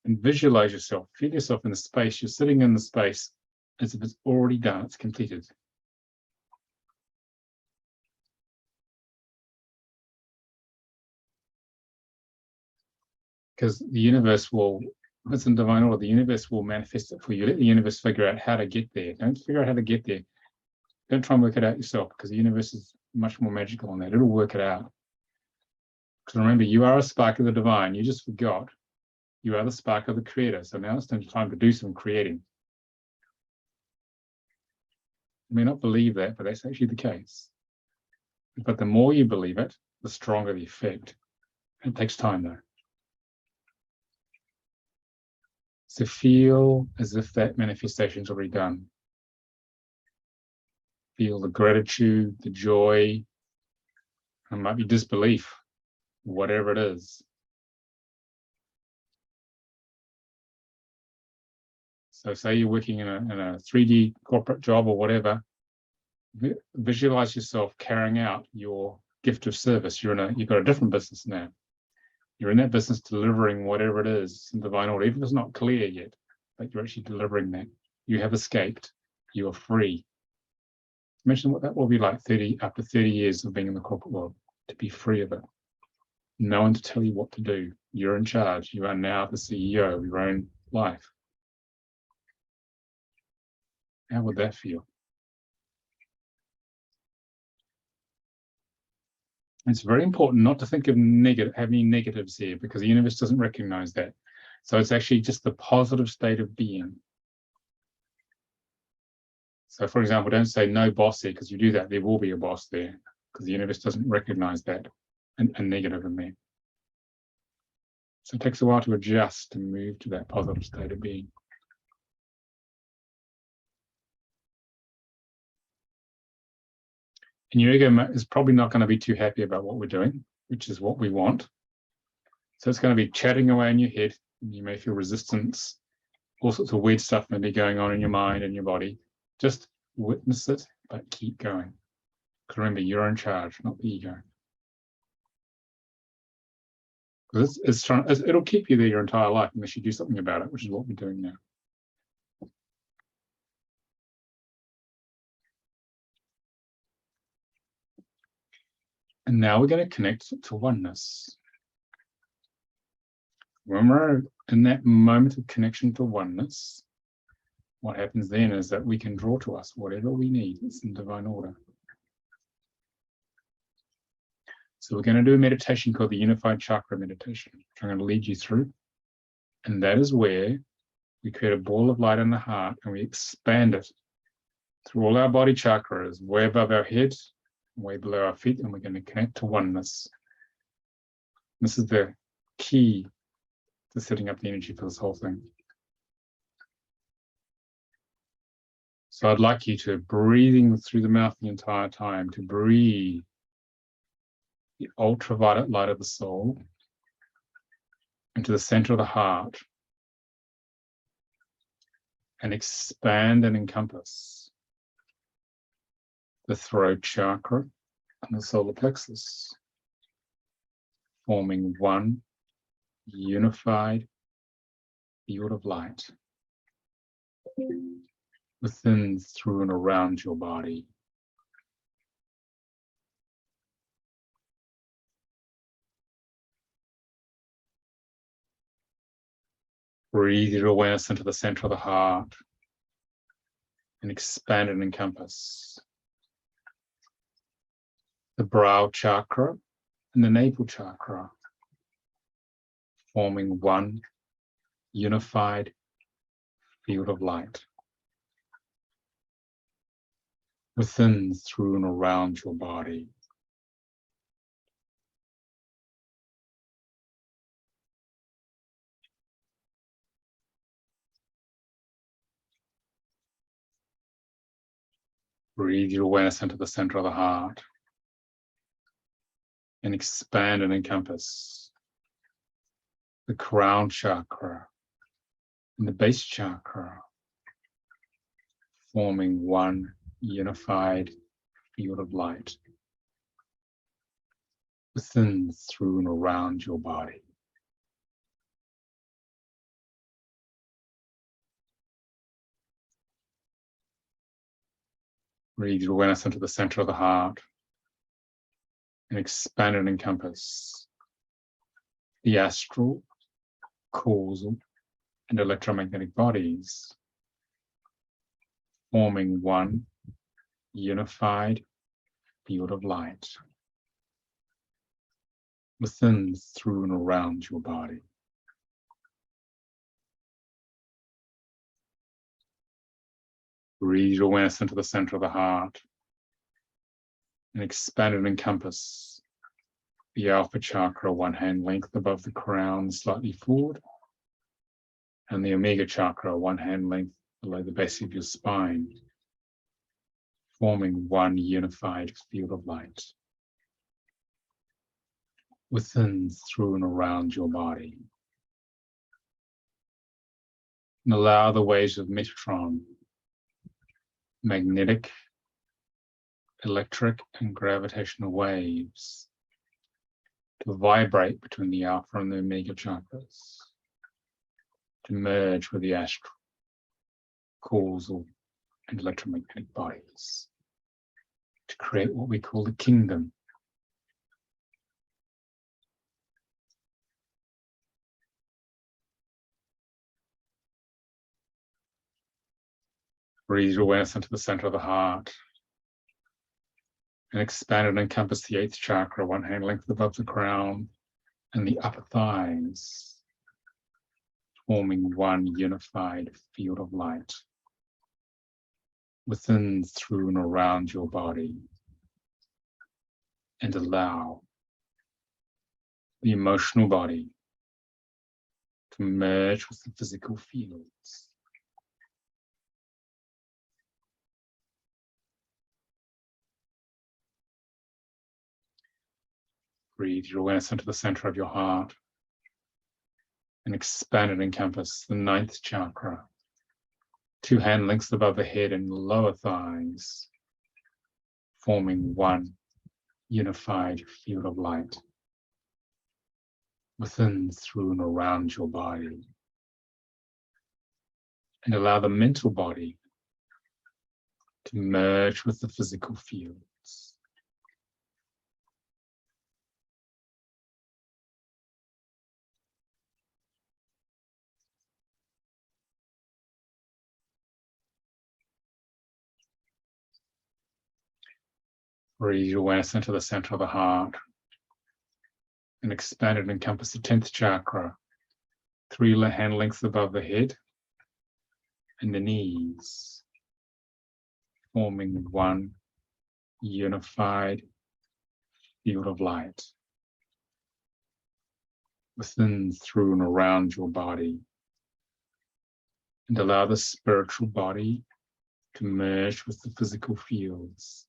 And visualize yourself, feel yourself in the space. You're sitting in the space as if it's already done, it's completed. Because the universe will, if it's in divine order, the universe will manifest it for you. Let the universe figure out how to get there. Don't figure out how to get there. Don't try and work it out yourself, because the universe is much more magical than that. It'll work it out. Because remember, you are a spark of the divine. You just forgot. You are the spark of the creator. So now it's time to do some creating. You may not believe that, but that's actually the case. But the more you believe it, the stronger the effect. It takes time though. So feel as if that manifestation is already done. Feel the gratitude, the joy, It might be disbelief, whatever it is. So say you're working in a 3D corporate job or whatever, visualize yourself carrying out your gift of service. You've got a different business now. You're in that business delivering whatever it is in divine order, even if it's not clear yet, but you're actually delivering that. You have escaped. You are free. Imagine what that will be like after 30 years of being in the corporate world, to be free of it. No one to tell you what to do. You're in charge. You are now the CEO of your own life. How would that feel? It's very important not to think of any negatives here, because the universe doesn't recognize that. So it's actually just the positive state of being. So for example, don't say no boss here, because you do that, there will be a boss there, because the universe doesn't recognize that, a negative in there. So it takes a while to adjust and move to that positive state of being. And your ego is probably not going to be too happy about what we're doing, which is what we want. So it's going to be chatting away in your head. You may feel resistance. All sorts of weird stuff may be going on in your mind and your body. Just witness it, but keep going. Because remember, you're in charge, not the ego. Because it'll keep you there your entire life unless you do something about it, which is what we're doing now. And now we're going to connect to oneness. When we're in that moment of connection to oneness, what happens then is that we can draw to us whatever we need. It's in divine order. So we're going to do a meditation called the Unified Chakra Meditation, which I'm going to lead you through. And that is where we create a ball of light in the heart and we expand it through all our body chakras, way above our head, way below our feet, and we're going to connect to oneness. This is the key to setting up the energy for this whole thing. So I'd like you to breathing through the mouth the entire time, to breathe the ultraviolet light of the soul into the center of the heart and expand and encompass the throat chakra and the solar plexus, forming one unified field of light within, through, and around your body. Breathe your awareness into the center of the heart and expand and encompass the brow chakra and the navel chakra, forming one unified field of light within, through, and around your body. Breathe your awareness into the center of the heart and expand and encompass the crown chakra and the base chakra, forming one unified field of light within, through, and around your body. Breathe your awareness into the center of the heart and expand and encompass the astral, causal, and electromagnetic bodies, forming one unified field of light within, through, and around your body. Breathe your awareness into the center of the heart and expand and encompass the alpha chakra, one hand length above the crown, slightly forward, and the omega chakra, one hand length below the base of your spine, forming one unified field of light. within, through, and around your body. And allow the waves of Metatron, magnetic, electric, and gravitational waves to vibrate between the alpha and the omega chakras, to merge with the astral, causal, and electromagnetic bodies, to create what we call the kingdom. Breathe your awareness into the center of the heart and expand and encompass the 8th chakra, one hand length above the crown and the upper thighs, forming one unified field of light within, through, and around your body. And allow the emotional body to merge with the physical fields. Breathe your awareness into the center of your heart and expand and encompass the 9th chakra, 2 hand lengths above the head and lower thighs, forming one unified field of light within, through, and around your body. And allow the mental body to merge with the physical fields. Breathe your awareness into the center of the heart and expand and encompass the 10th chakra, 3 hand lengths above the head and the knees, forming one unified field of light within, through, and around your body. And allow the spiritual body to merge with the physical fields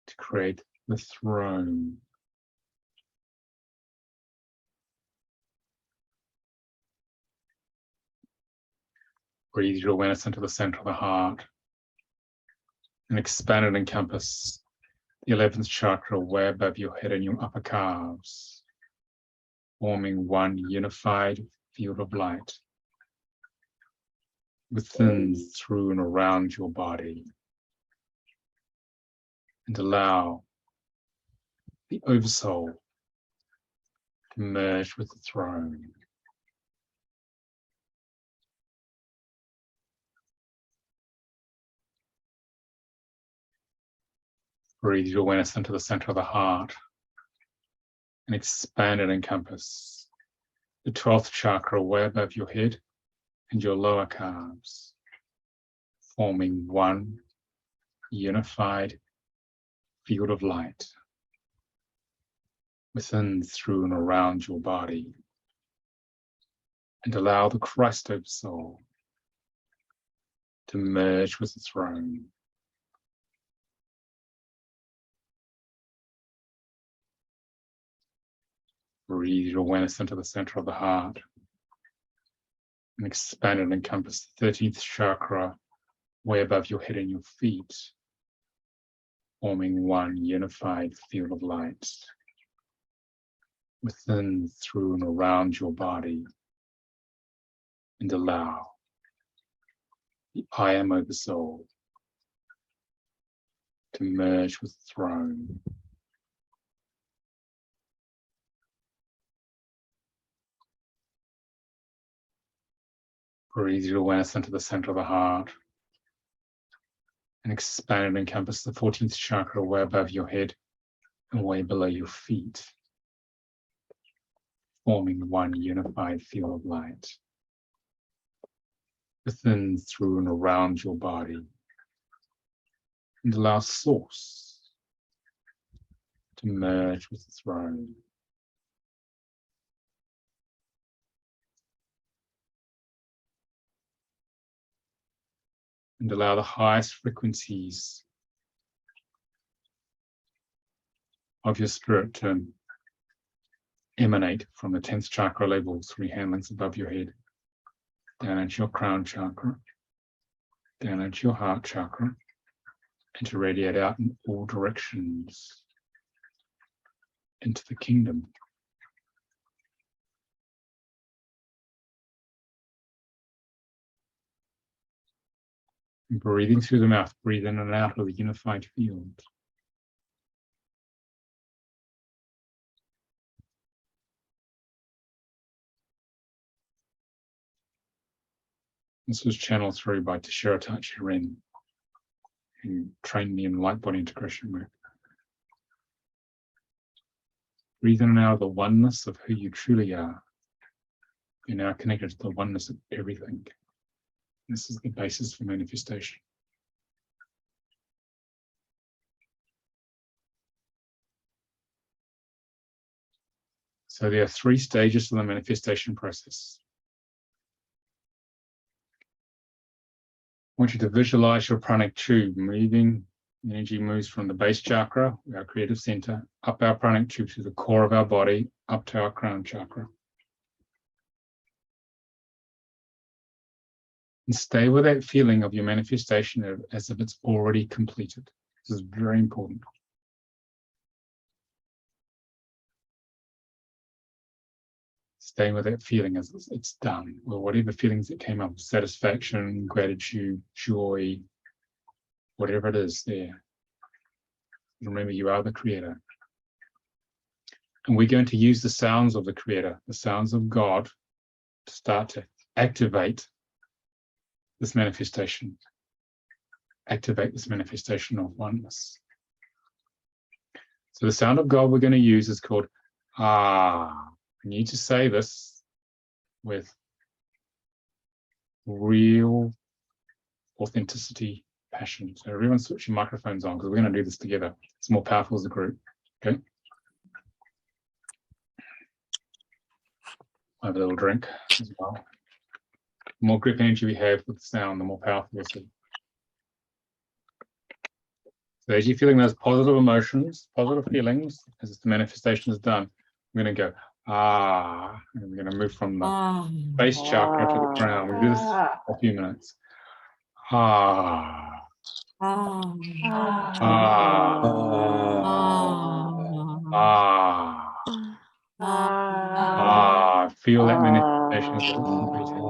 to create the throne. Breathe your awareness into the center of the heart and expand and encompass the 11th chakra way above your head and your upper calves, forming one unified field of light within, through, and around your body. And allow the oversoul to merge with the throne. Breathe your awareness into the center of the heart and expand and encompass the 12th chakra way above your head and your lower calves, forming one unified field of light within, through, and around your body. And allow the Christ oversoul to merge with the throne. Breathe your awareness into the center of the heart and expand and encompass the 13th chakra way above your head and your feet, forming one unified field of light within, through, and around your body. And allow the I am oversoul to merge with the throne. Breathe your awareness into the center of the heart and expand and encompass the 14th chakra way above your head and way below your feet, forming one unified field of light within, through, and around your body. And allow Source to merge with the throne. And allow the highest frequencies of your spirit to emanate from the 10th chakra level, 3 hand lengths above your head, down into your crown chakra, down into your heart chakra, and to radiate out in all directions into the kingdom. And breathing through the mouth, breathe in and out of the unified field. This was channeled through by Tashiratachi Ren, who trained me in light body integration work. Breathe in and out of the oneness of who you truly are. You're now connected to the oneness of everything. This is the basis for manifestation. So there are 3 stages to the manifestation process. I want you to visualize your pranic tube moving. The energy moves from the base chakra, our creative center, up our pranic tube to the core of our body, up to our crown chakra. And stay with that feeling of your manifestation as if it's already completed. This is very important. Stay with that feeling as it's done, or whatever feelings that came up, satisfaction, gratitude, joy, whatever it is there. Remember, you are the creator. And we're going to use the sounds of the creator, the sounds of God, to start to activate this manifestation. Activate this manifestation of oneness. So the sound of God we're going to use is called Ah. I need to say this with real authenticity, passion. So everyone switch your microphones on because we're going to do this together. It's more powerful as a group. Okay. I have a little drink as well. The more grip energy we have with the sound, the more powerful it is. So as you're feeling those positive emotions, positive feelings, as the manifestation is done, I'm going to go, ah, and we're going to move from the base chakra to the crown. We do this for a few minutes. Ah. Ah. Ah. Ah. Feel that manifestation as it's completed.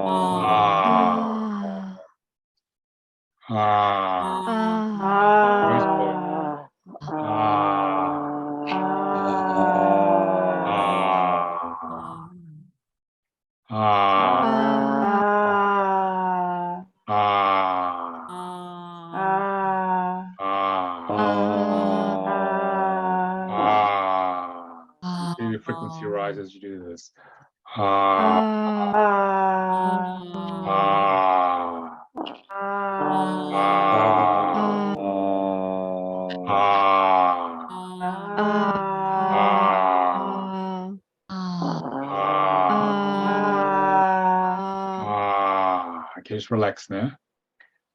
Ah. Ah. Voice boy. Ah. See the frequency rise as you do this. Okay, just relax now.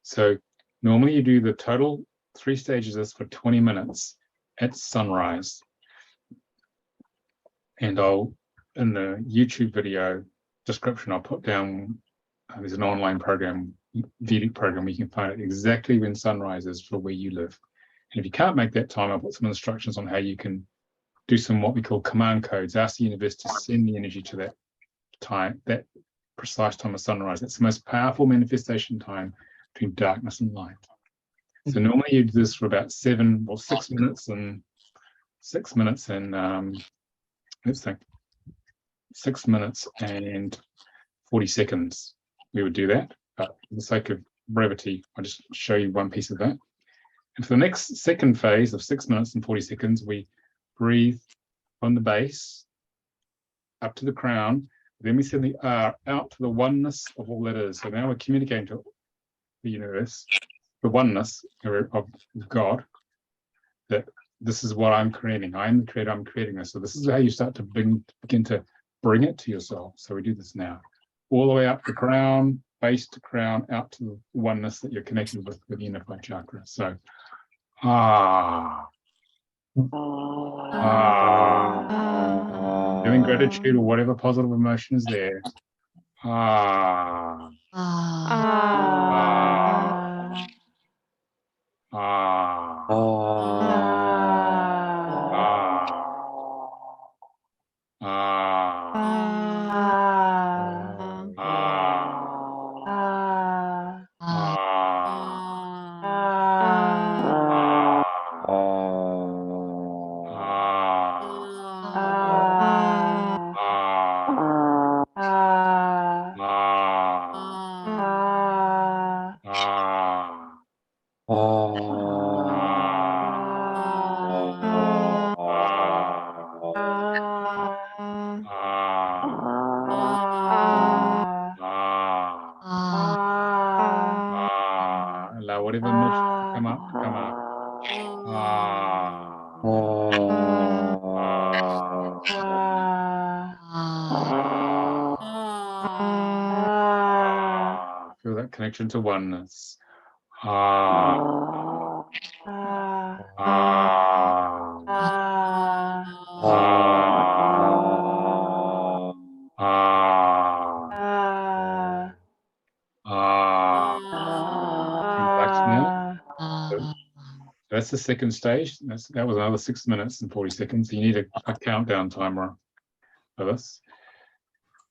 So normally you do the total 3 stages of this for 20 minutes at sunrise. And in the YouTube video description, I'll put down, there's an online program, Vedic program, where you can find it exactly when sunrise is for where you live. And if you can't make that time, I'll put some instructions on how you can do some what we call command codes, ask the universe to send the energy to that time, that precise time of sunrise. It's the most powerful manifestation time between darkness and light. So normally you do this for about 6 minutes and let's think, 6 minutes and 40 seconds. We would do that, but for the sake of brevity, I'll just show you one piece of that. And for the next second phase of 6 minutes and 40 seconds, we breathe from the base up to the crown. Then we send the R out to the oneness of all that is. So now we're communicating to the universe, the oneness of God, that this is what I'm creating. I'm the creator, I'm creating this. So this is how you start to begin to bring it to yourself. So we do this now. All the way up the crown, base to crown, out to the oneness that you're connected with the unified chakra. So, ah. Feeling gratitude or whatever positive emotion is there. Ah. Allow whatever emotion to come up, come up. Feel that connection to oneness. Relax now. So that's the second stage. That was another 6 minutes and 40 seconds. You need a countdown timer for this.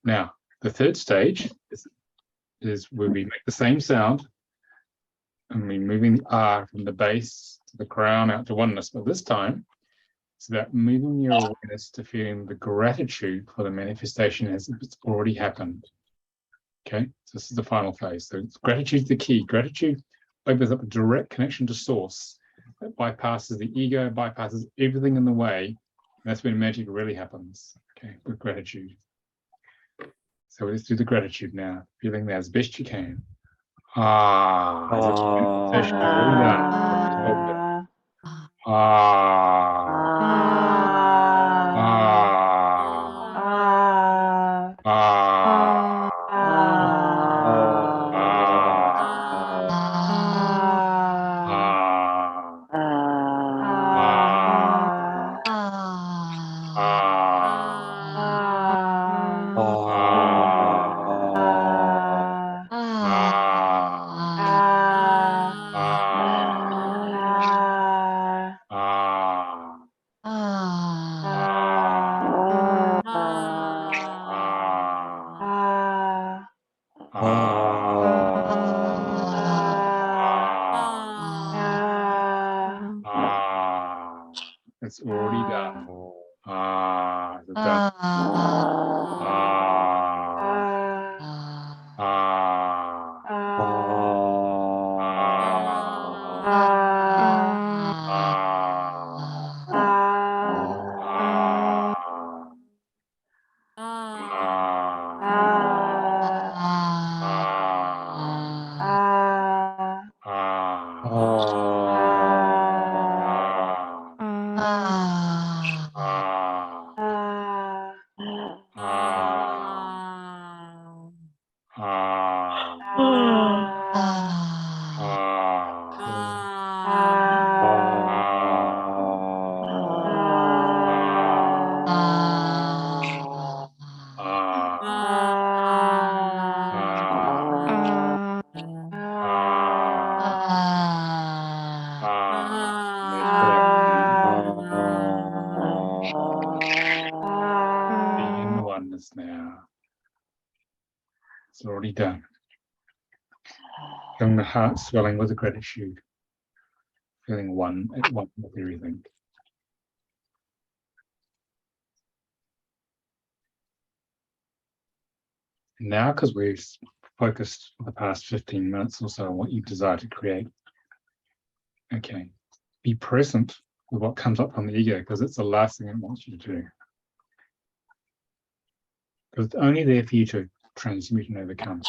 Now, the third stage is where we make the same sound and we're moving the R from the base to the crown out to oneness. But this time, it's about moving your awareness to feeling the gratitude for the manifestation as if it's already happened. Okay, so this is the final phase. So gratitude is the key. Gratitude opens up a direct connection to source that bypasses the ego, bypasses everything in the way. And that's when magic really happens. Okay, with gratitude. So let's do the gratitude now, feeling that as best you can. Session already done. It's already done. It's done. Be in the oneness now. It's already done. Feeling the heart swelling with the gratitude. Feeling one at one with everything. Now, because we've focused for the past 15 minutes or so on what you desire to create, okay, be present with what comes up from the ego, because it's the last thing it wants you to do. Because it's only there for you to transmute and overcome.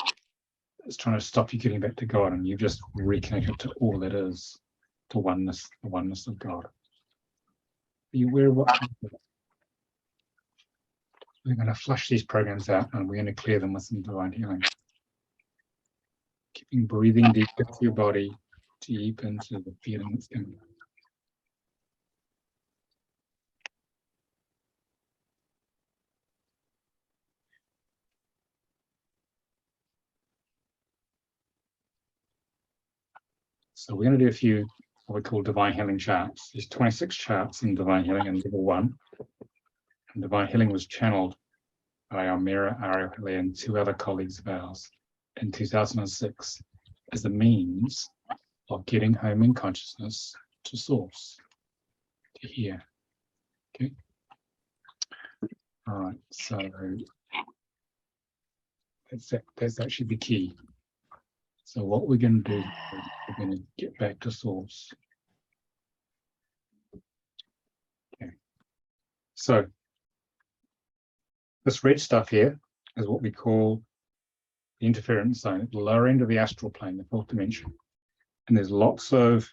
It's trying to stop you getting back to God, and you've just reconnected to all that is, to oneness, the oneness of God. Be aware of what we're going to flush these programs out, and we're going to clear them with some divine healing. Keeping breathing deep into your body, deep into the feeling that's coming. So we're going to do a few what we call divine healing charts. There's 26 charts in divine healing and level 1. And divine healing was channeled by Almira, Ariel, and 2 other colleagues of ours in 2006 as a means of getting home in consciousness to source, to here. Okay. All right. So that's actually the key. So what we're going to do, we're going to get back to source. Okay. So this red stuff here is what we call the interference zone at the lower end of the astral plane, the 4th dimension. And there's lots of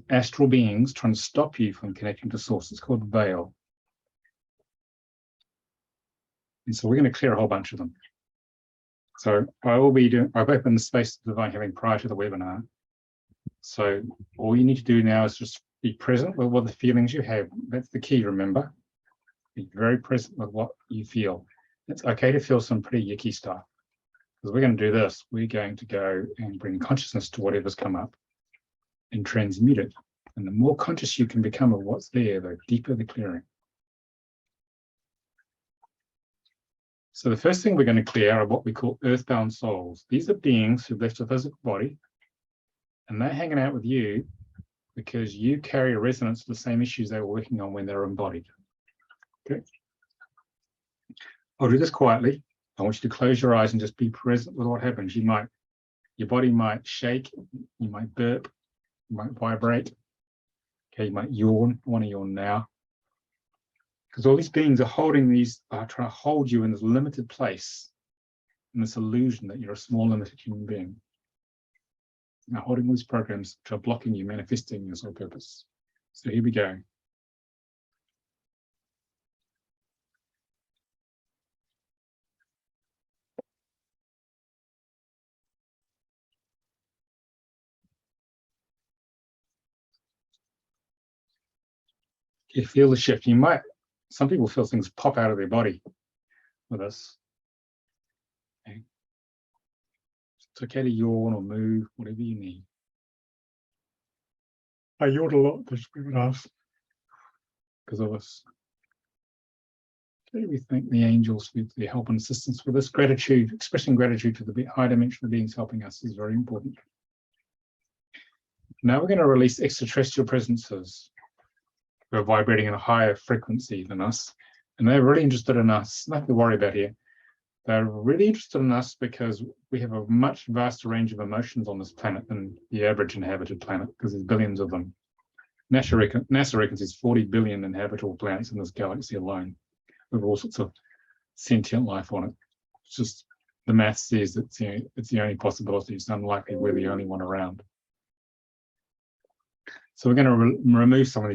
astral beings trying to stop you from connecting to source. It's called veil. And so we're going to clear a whole bunch of them. So I've opened the space of divine healing prior to the webinar. So all you need to do now is just be present with what the feelings you have. That's the key, remember. Be very present with what you feel. It's okay to feel some pretty yucky stuff. Because we're going to do this. We're going to go and bring consciousness to whatever's come up and transmute it. And the more conscious you can become of what's there, the deeper the clearing. So the first thing we're going to clear are what we call earthbound souls. These are beings who've left a physical body, and they're hanging out with you because you carry a resonance to the same issues they were working on when they were embodied. Okay. I'll do this quietly. I want you to close your eyes and just be present with what happens. Your body might shake, you might burp, you might vibrate. Okay, you might yawn. I want to yawn now. Because all these beings are trying to hold you in this limited place, in this illusion that you're a small, limited human being. Now, holding all these programs which are blocking you manifesting your soul purpose. So here we go. You feel the shift. Some people feel things pop out of their body with this. Okay. It's okay to yawn or move, whatever you need. I yawned a lot this webinar because of this. Okay, we thank the angels for their help and assistance with this. Gratitude, expressing gratitude to the high dimensional beings helping us is very important. Now we're going to release extraterrestrial presences who are vibrating at a higher frequency than us. And they're really interested in us. Nothing to worry about here. They're really interested in us because we have a much vaster range of emotions on this planet than the average inhabited planet, because there's billions of them. NASA reckons there's 40 billion inhabitable planets in this galaxy alone, with all sorts of sentient life on it. It's just the math says it's the only possibility. It's unlikely we're the only one around. So we're going to remove some of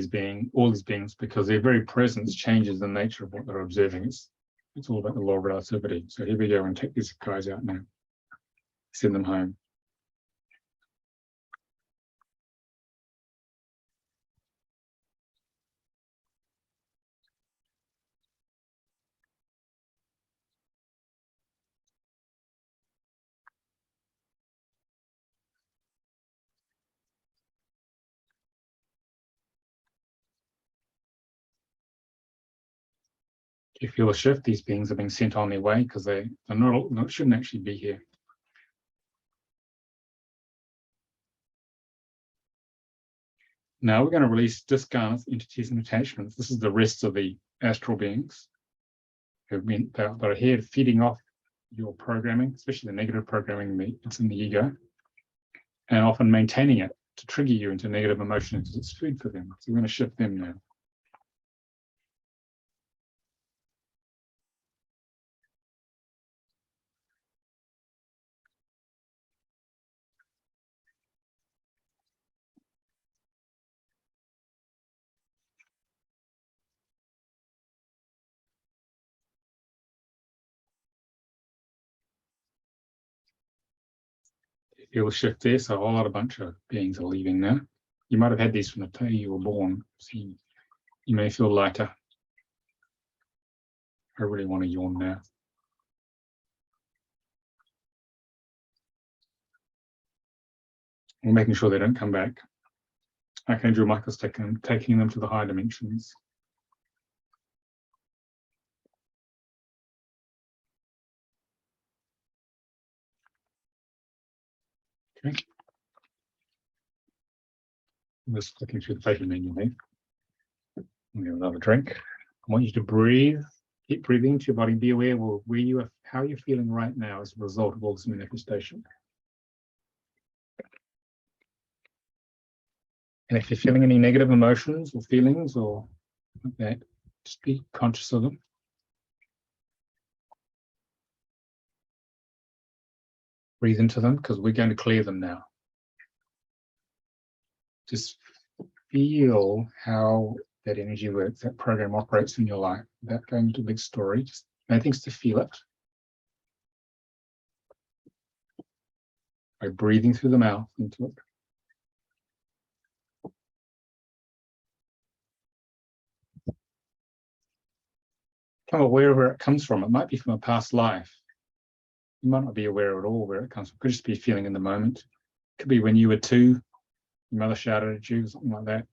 all these beings, because their very presence changes the nature of what they're observing. It's all about the law of relativity. So here we go and take these guys out now. Send them home. You feel a shift. These beings are being sent on their way because they're not shouldn't actually be here. Now we're going to release discarnates, entities, and attachments. This is the rest of the astral beings that are here feeding off your programming, especially the negative programming that's in the ego, and often maintaining it to trigger you into negative emotions because it's food for them. So we're going to shift them now. Feel a shift there, so a whole lot of bunch of beings are leaving now. You might have had these from the day you were born, so you may feel lighter. I really want to yawn now. We're making sure they don't come back. Archangel Michael's taking them to the higher dimensions. Okay. I'm just looking through the paper menu there. We have another drink. I want you to breathe. Keep breathing into your body. Be aware of where you are, how you're feeling right now as a result of all this manifestation. And if you're feeling any negative emotions or feelings or like that, just be conscious of them. Breathe into them because we're going to clear them now. Just feel how that energy works, that program operates in your life without going into a big story. Just main things to feel it. By breathing through the mouth into it. Become aware of where it comes from. It might be from a past life. You might not be aware at all where it comes from. It could just be feeling in the moment. It could be when you were 2, your mother shouted at you, something like that.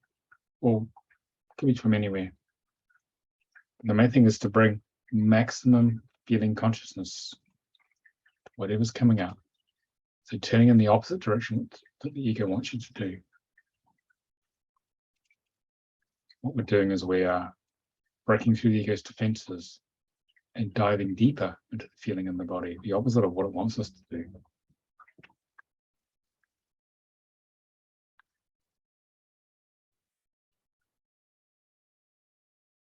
Or it could be from anywhere. The main thing is to bring maximum feeling consciousness to whatever's coming up. So turning in the opposite direction that the ego wants you to do. What we're doing is we are breaking through the ego's defenses and diving deeper into the feeling in the body, the opposite of what it wants us to do.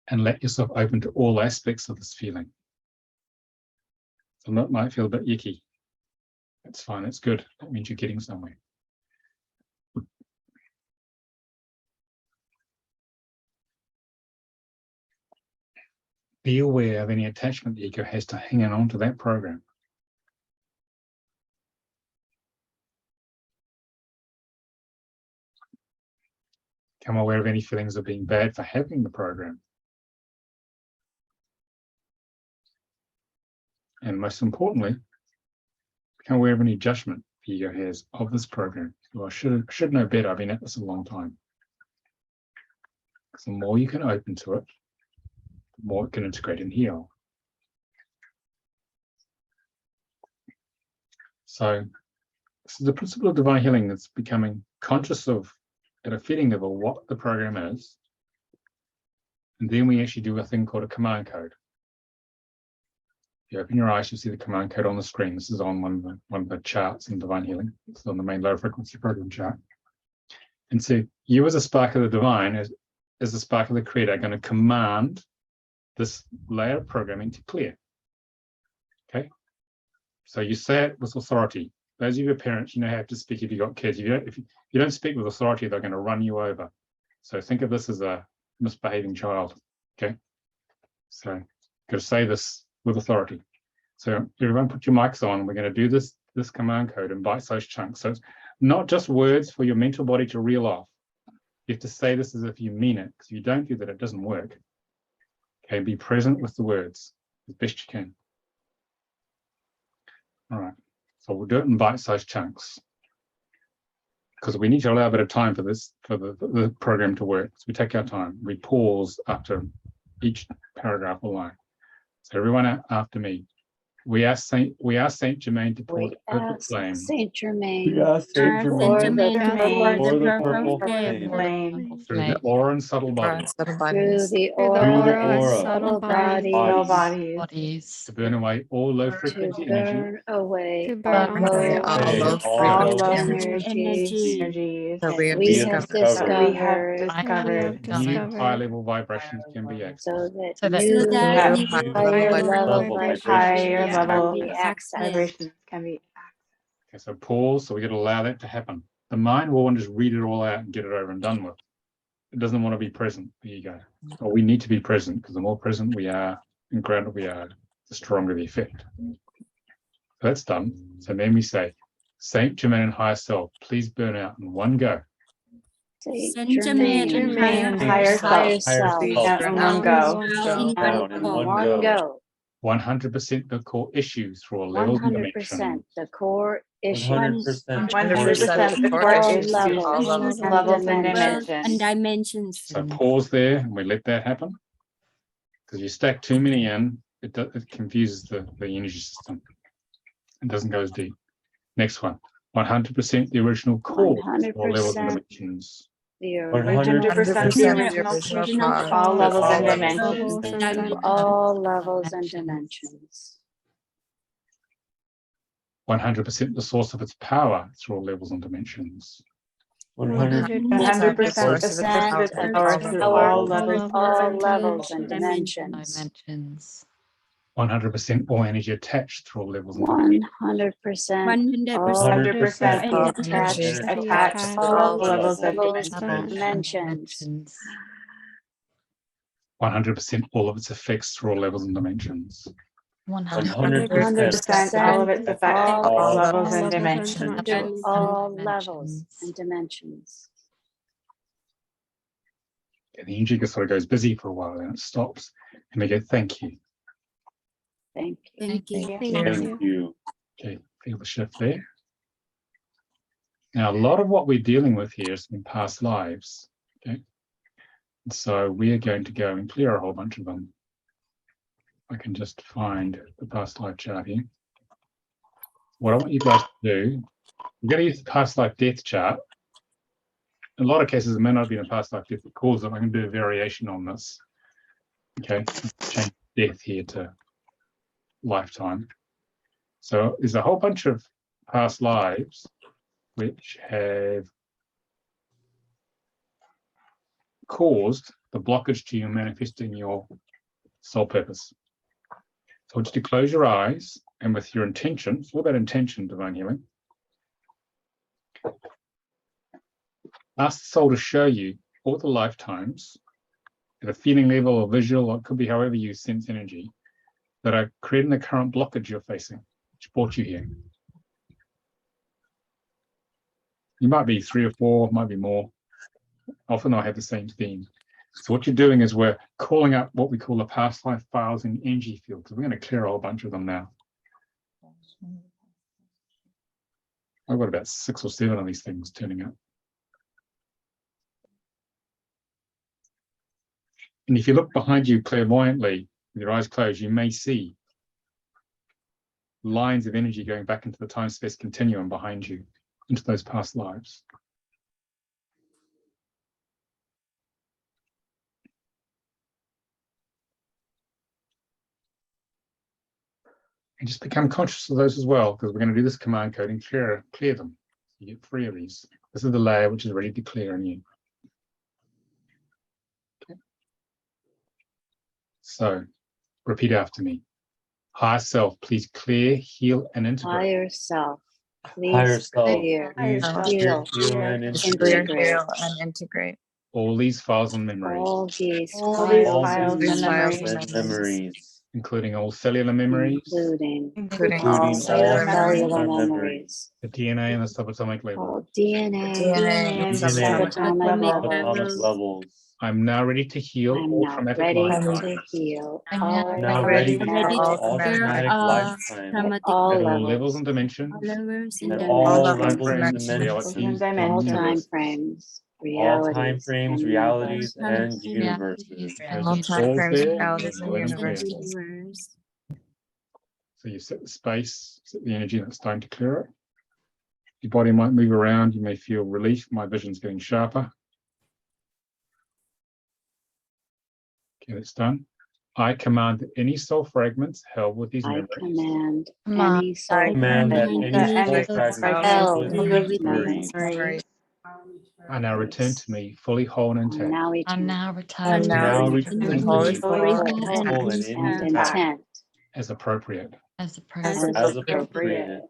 And let yourself open to all aspects of this feeling. So that might feel a bit icky. That's fine, that's good. That means you're getting somewhere. Be aware of any attachment the ego has to hanging on to that program. Become aware of any feelings of being bad for having the program. And most importantly, become aware of any judgment the ego has of this program. Well, I should know better. I've been at this a long time. Because the more you can open to it, the more it can integrate and heal. So this is the principle of divine healing. That's becoming conscious of, at a feeling level, what the program is. And then we actually do a thing called a command code. If you open your eyes, you'll see the command code on the screen. This is on one of the charts in divine healing. It's on the main low frequency program chart. And so you as a spark of the divine, as the spark of the creator, are going to command this layer of programming to clear. Okay? So you say it with authority. Those of you parents, you know how to speak if you've got kids. If you don't speak with authority, they're going to run you over. So think of this as a misbehaving child. Okay? So you've got to say this with authority. So everyone put your mics on. We're going to do this command code in bite-sized chunks. So it's not just words for your mental body to reel off. You have to say this as if you mean it, because if you don't do that, it doesn't work. Okay, be present with the words as best you can. All right, so we'll do it in bite-sized chunks because we need to allow a bit of time for this, for the program to work. So we take our time. We pause after each paragraph or line. So everyone after me. We ask Saint Germain to pour the purple flame. Saint Germain. We ask Saint Pour Germain the purple flame Through the aura and subtle body. through the aura, aura, subtle subtle bodies, bodies, To burn away all low frequency to energy. burn away To burn all away low all low frequency energies that we we have have discovered New high level vibrations can be accessed. so that So that new So that have new higher higher level level higher vibrations can level be accessed. vibrations can be Okay, so pause. So we got to allow that to happen. The mind will want to just read it all out and get it over and done with. It doesn't want to be present. There you go. Or we need to be present, because the more present we are and grounded we are, the stronger the effect. So that's done. So then we say, Saint Germain and higher self, please burn out in one go. Saint Germain Germain and higher higher self. self. Please out in one go. Out in one go. 100% the core issue through all levels and 100% dimensions. the core issue. 100% 100% the core all issues, levels, all and levels and dimensions. and dimensions. dimensions. So pause there and we let that happen. Because you stack too many in, it confuses the energy system. It doesn't go as deep. Next one. 100% the original cause through all levels and 100% dimensions. The 100% the original cause, all levels and dimensions. through all levels and dimensions. 100% the source of its power through all levels and dimensions. 100% 100% the source Percent of its of power its through power all through levels. all levels and dimensions. 100% all energy attached through all levels and dimensions. 100% 100% all attached to all levels and dimensions. 100% all of its effects through all levels and dimensions. 100% all of its effects, all levels and dimensions. Through all levels and dimensions. And the energy sort of goes busy for a while and it stops. And we go, thank you. Thank you. Thank you. Thank you. Okay, feel the shift there. Now, a lot of what we're dealing with here is in past lives. Okay. And so we are going to go and clear a whole bunch of them. I can just find the past life chart here. What I want you guys to do, we're going to use the past life death chart. In a lot of cases, it may not have been a past life death that caused it. I'm going to do a variation on this. Okay, change death here to lifetime. So there's a whole bunch of past lives which have caused the blockage to you manifesting your soul purpose. So I want you to close your eyes and with your intention, it's all about intention, divine healing. Ask the soul to show you all the lifetimes at a feeling level or visual, or it could be however you sense energy, that are creating the current blockage you're facing, which brought you here. You might be 3 or 4, might be more. Often I have the same theme. So what you're doing is we're calling up what we call the past life files in energy fields. We're going to clear a whole bunch of them now. I've got about 6 or 7 of these things turning up. And if you look behind you clairvoyantly, with your eyes closed, you may see lines of energy going back into the time-space continuum behind you, into those past lives. And just become conscious of those as well, because we're going to do this command code and clear them. You get 3 of these. This is the layer which is ready to clear on you. Okay. So, repeat after me. Higher self, please clear, heal, and integrate. Higher self, Higher please self, clear, please heal, heal and integrate All these files and memories, all these All files these and files memories, and memories, including all cellular memories, including all cellular memories, the DNA and the subatomic level. all DNA and subatomic atomic levels. I'm now ready to heal I'm all now traumatic ready lifetimes. to heal I'm all Now ready for Ready all to clear traumatic lifetimes traumatic all At all levels, levels and dimensions, levels at and all dimensions. levels and frames, dimensions, realities, and all dimensions. time universes. frames, all time realities, frames, and realities, and universes. universes. Okay, just pause there and let them clear. Universe. So you set the space, set the energy, and it's time to clear it. Your body might move around, you may feel relief. My vision's getting sharper. Okay, that's done. I command that any soul fragments held with these I memories command any soul Command that fragment any soul fragments held with with these memories memories are now returned to me fully whole and intact. now I'm now And returned. now now returned to fully me fully whole whole and and intact intent as appropriate. as as as appropriate.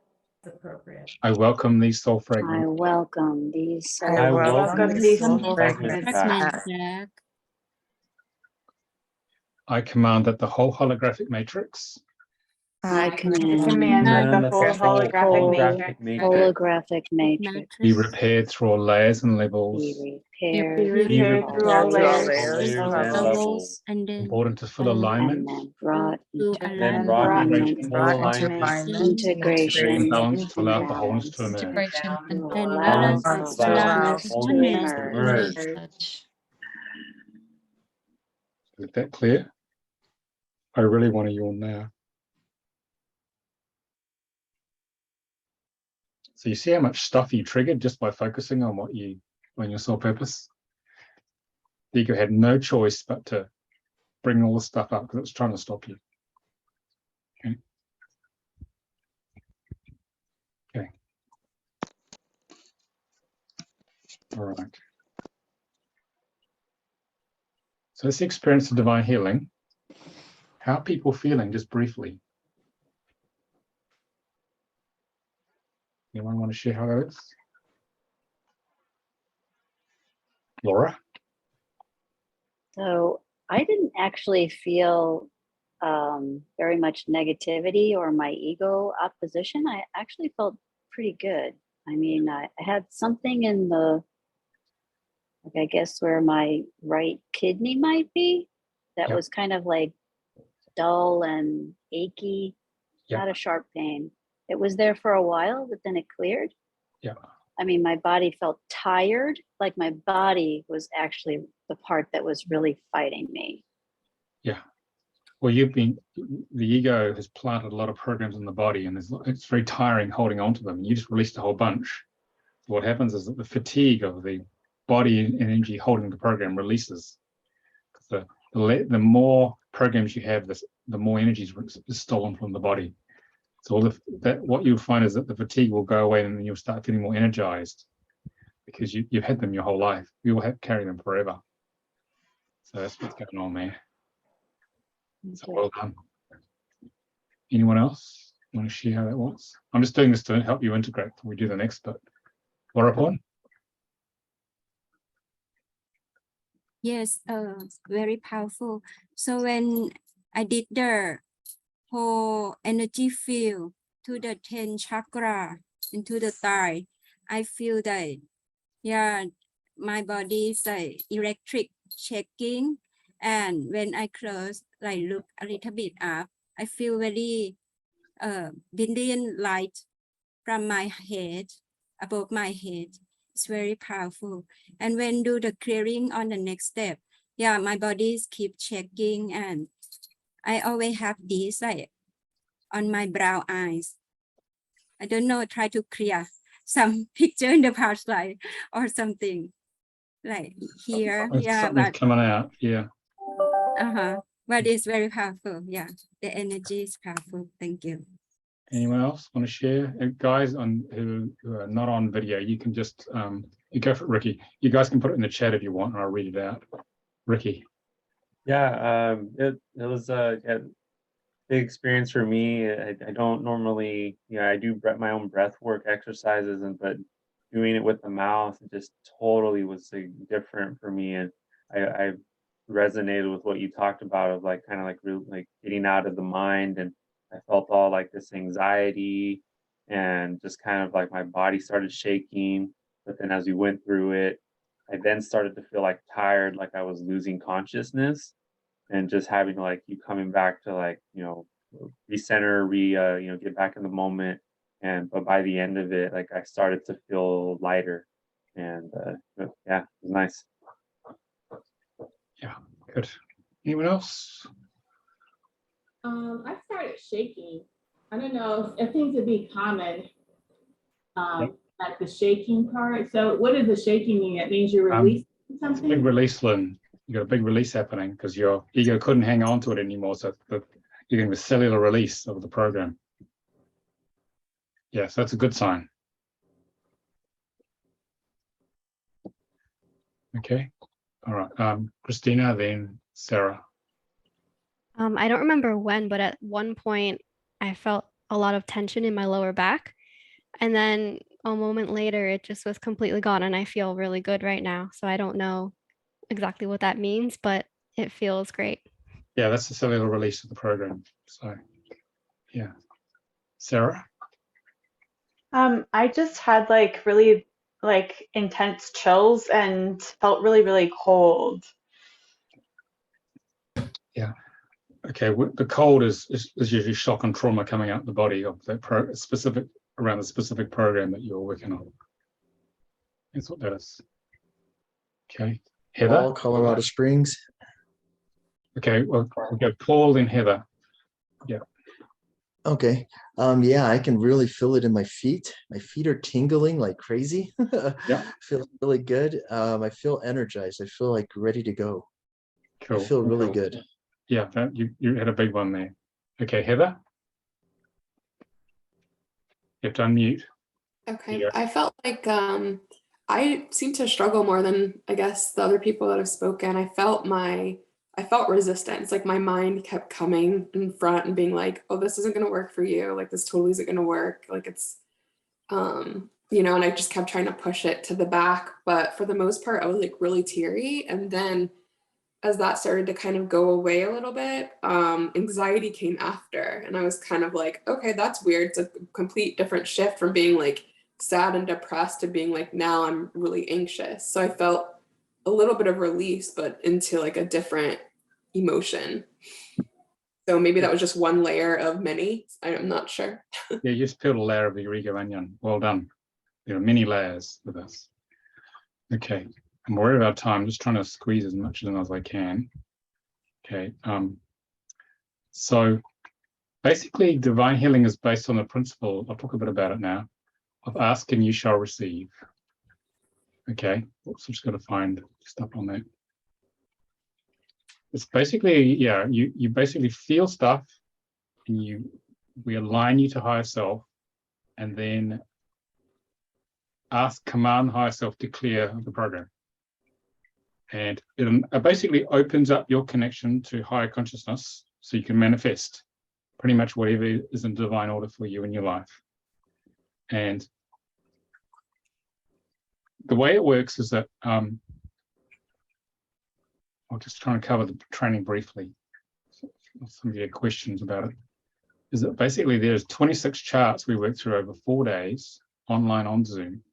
appropriate. I welcome these soul I fragments welcome these soul I welcome welcome these soul soul fragments fragments back. back. I command that the whole holographic matrix I command command that Command the that whole holographic matrix holographic matrix be repaired through all layers and levels be Pure, Pure through all layers layers and and levels. levels, and then brought into full alignment. alignment, and then brought into then alignment, brought into alignment, full alignment, integration, and and balance to allow the wholeness to balance, emerge. Integration to and then allow balance balance the to allow to wholeness to wholeness to emerge. emerge. Is that clear? I really want to yawn now. So you see how much stuff you triggered just by focusing on on your soul purpose? The ego had no choice but to bring all the stuff up because it's trying to stop you. Okay. Okay. All right. So this experience of divine healing, how are people feeling just briefly? Anyone want to share how that is? Laura? So I didn't actually feel very much negativity or my ego opposition. I actually felt pretty good. I mean, I had something in the, like, I guess where my right kidney might be, that Yep. was kind of like dull and achy, Yep. not a sharp pain. It was there for a while, but then it cleared. Yeah. I mean, my body felt tired, like my body was actually the part that was really fighting me. Yeah. Well, the ego has planted a lot of programs in the body, and it's very tiring holding on to them. You just released a whole bunch. What happens is that the fatigue of the body energy holding the program releases. The more programs you have, the more energy is stolen from the body. So what you'll find is that the fatigue will go away, and then you'll start feeling more energized because you've had them your whole life. You will carry them forever. So that's what's going on there. So well done. Anyone else want to share how that was? I'm just doing this to help you integrate when we do the next bit. Laura? yes, very powerful. So when I did the whole energy field to the 10 chakra into the thigh, I feel that, yeah, my body is like electric shaking. And when I close, like look a little bit up, I feel very brilliant light from my head, above my head. It's very powerful. And when do the clearing on the next step, yeah, my body keep checking, and I always have this like on my brow eyes. I don't know, try to clear some picture in the past life or something like here. Yeah, Something's but coming out. Yeah. but it's very powerful. Yeah, the energy is powerful. Thank you. Anyone else want to share? Guys who are not on video, you can just you go for Ricky. You guys can put it in the chat if you want, and I'll read it out. Ricky. Yeah, it was a big experience for me. I don't normally, I do my own breath work exercises, but doing it with the mouth, it just totally was different for me. And I resonated with what you talked about of like kind of like really like getting out of the mind, and I felt all like this anxiety and just kind of like my body started shaking. But then as we went through it, I then started to feel like tired, like I was losing consciousness, and just having like you coming back to like, recenter, get back in the moment. But by the end of it, like I started to feel lighter, and yeah, it was nice. Yeah, good. Anyone else? I started shaking. I don't know. It seems to be common, like the shaking part. So, what does the shaking mean? It means you're releasing something. Big release, Lynn. You got a big release happening because your ego couldn't hang on to it anymore. So you're getting the cellular release of the program. Yes, that's a good sign. Okay. All right. Christina, then Sarah. I don't remember when, but at one point I felt a lot of tension in my lower back. And then a moment later, it just was completely gone. And I feel really good right now. So I don't know exactly what that means, but it feels great. Yeah, that's the cellular release of the program. So, yeah. Sarah? I just had like really like intense chills and felt really, really cold. Yeah. Okay. The cold is usually shock and trauma coming out the body of that specific around the specific program that you're working on. That's what that is. Okay. Heather. All Colorado Springs. Okay. Well, we'll go Paul, then Heather. Yeah. Okay. Yeah, I can really feel it in my feet. My feet are tingling like crazy. Yeah. Feels really good. I feel energized. I feel like ready to go. Cool. I feel really Cool. good. Yeah, you had a big one there. Okay, Heather. You have to unmute. Okay, Yeah. I felt like I seem to struggle more than I guess the other people that have spoken. I felt resistance. Like my mind kept coming in front and being like, "Oh, this isn't going to work for you. Like this totally isn't going to work. Like it's you know," and I just kept trying to push it to the back. But for the most part, I was like really teary. And then as that started to kind of go away a little bit, anxiety came after. And I was kind of like, okay, that's weird. It's a complete different shift from being like sad and depressed to being like, now I'm really anxious. So I felt a little bit of release, but into like a different emotion. So maybe that was just one layer of many. I'm not sure. Yeah, you just peeled a layer of your ego onion. Well done. There are many layers with this. Okay, I'm worried about time. I'm just trying to squeeze as much in as I can. Okay. So basically, divine healing is based on the principle. I'll talk a bit about it now. Of ask and you shall receive. Okay. Oops, I'm just going to find stuff on that. It's basically, yeah, you basically feel stuff, and we align you to higher self, and then command higher self to clear the program. And it basically opens up your connection to higher consciousness so you can manifest pretty much whatever is in divine order for you in your life. And the way it works is that I'll just try and cover the training briefly. Some of your questions about it is that basically there's 26 charts we work through over 4 days online on Zoom.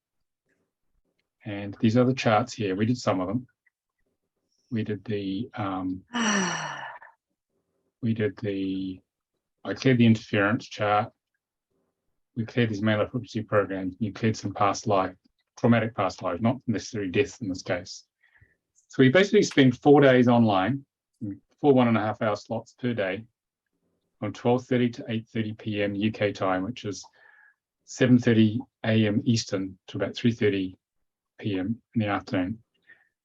And these are the charts here. We did some of them. We did I cleared the interference chart. We cleared these male frequency programs. You cleared some past life, traumatic past lives, not necessarily death in this case. So we basically spend 4 days online, 4 1.5-hour slots per day, from 12:30 to 8:30 p.m. UK time, which is 7:30 a.m. Eastern to about 3:30 p.m. in the afternoon.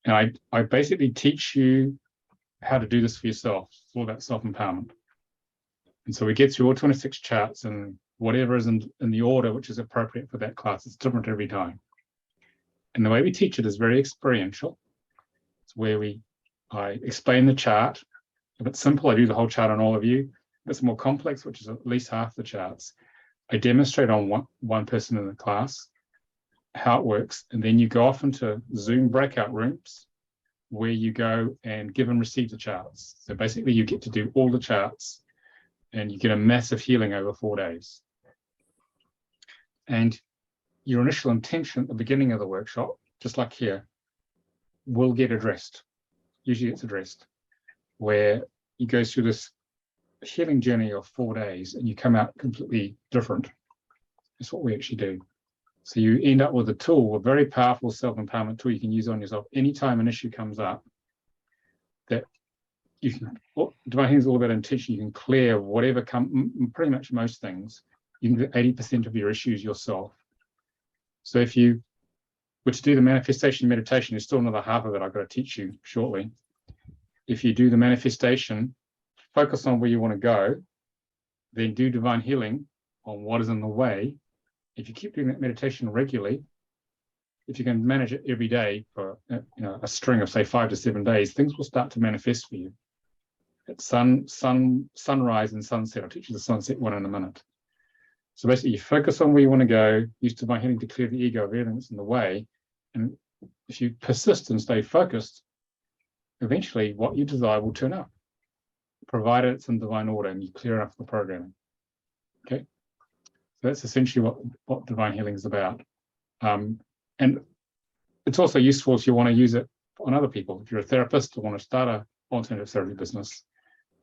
And I basically teach you how to do this for yourself. It's all about self-empowerment. And so we get through all 26 charts and whatever is in the order which is appropriate for that class. It's different every time. And the way we teach it is very experiential. It's where I explain the chart. If it's simple, I do the whole chart on all of you. If it's more complex, which is at least half the charts, I demonstrate on one person in the class how it works. And then you go off into Zoom breakout rooms where you go and give and receive the charts. So basically you get to do all the charts and you get a massive healing over 4 days. And your initial intention at the beginning of the workshop, just like here, will get addressed. Usually it's addressed, where you go through this healing journey of 4 days and you come out completely different. That's what we actually do. So you end up with a tool, a very powerful self-empowerment tool you can use on yourself anytime an issue comes up. That you can, divine healing is all about intention. You can clear whatever pretty much most things. You can do 80% of your issues yourself. So if you were to do the manifestation meditation, there's still another half of it I've got to teach you shortly. If you do the manifestation, focus on where you want to go, then do divine healing on what is in the way. If you keep doing that meditation regularly, if you can manage it every day for a string of say 5 to 7 days, things will start to manifest for you. At sunrise and sunset. I'll teach you the sunset one in a minute. So basically you focus on where you want to go, use divine healing to clear the ego of everything that's in the way. And if you persist and stay focused, eventually what you desire will turn up, provided it's in divine order and you clear enough the programming. Okay. So that's essentially what divine healing is about. And it's also useful if you want to use it on other people. If you're a therapist or want to start a alternative therapy business,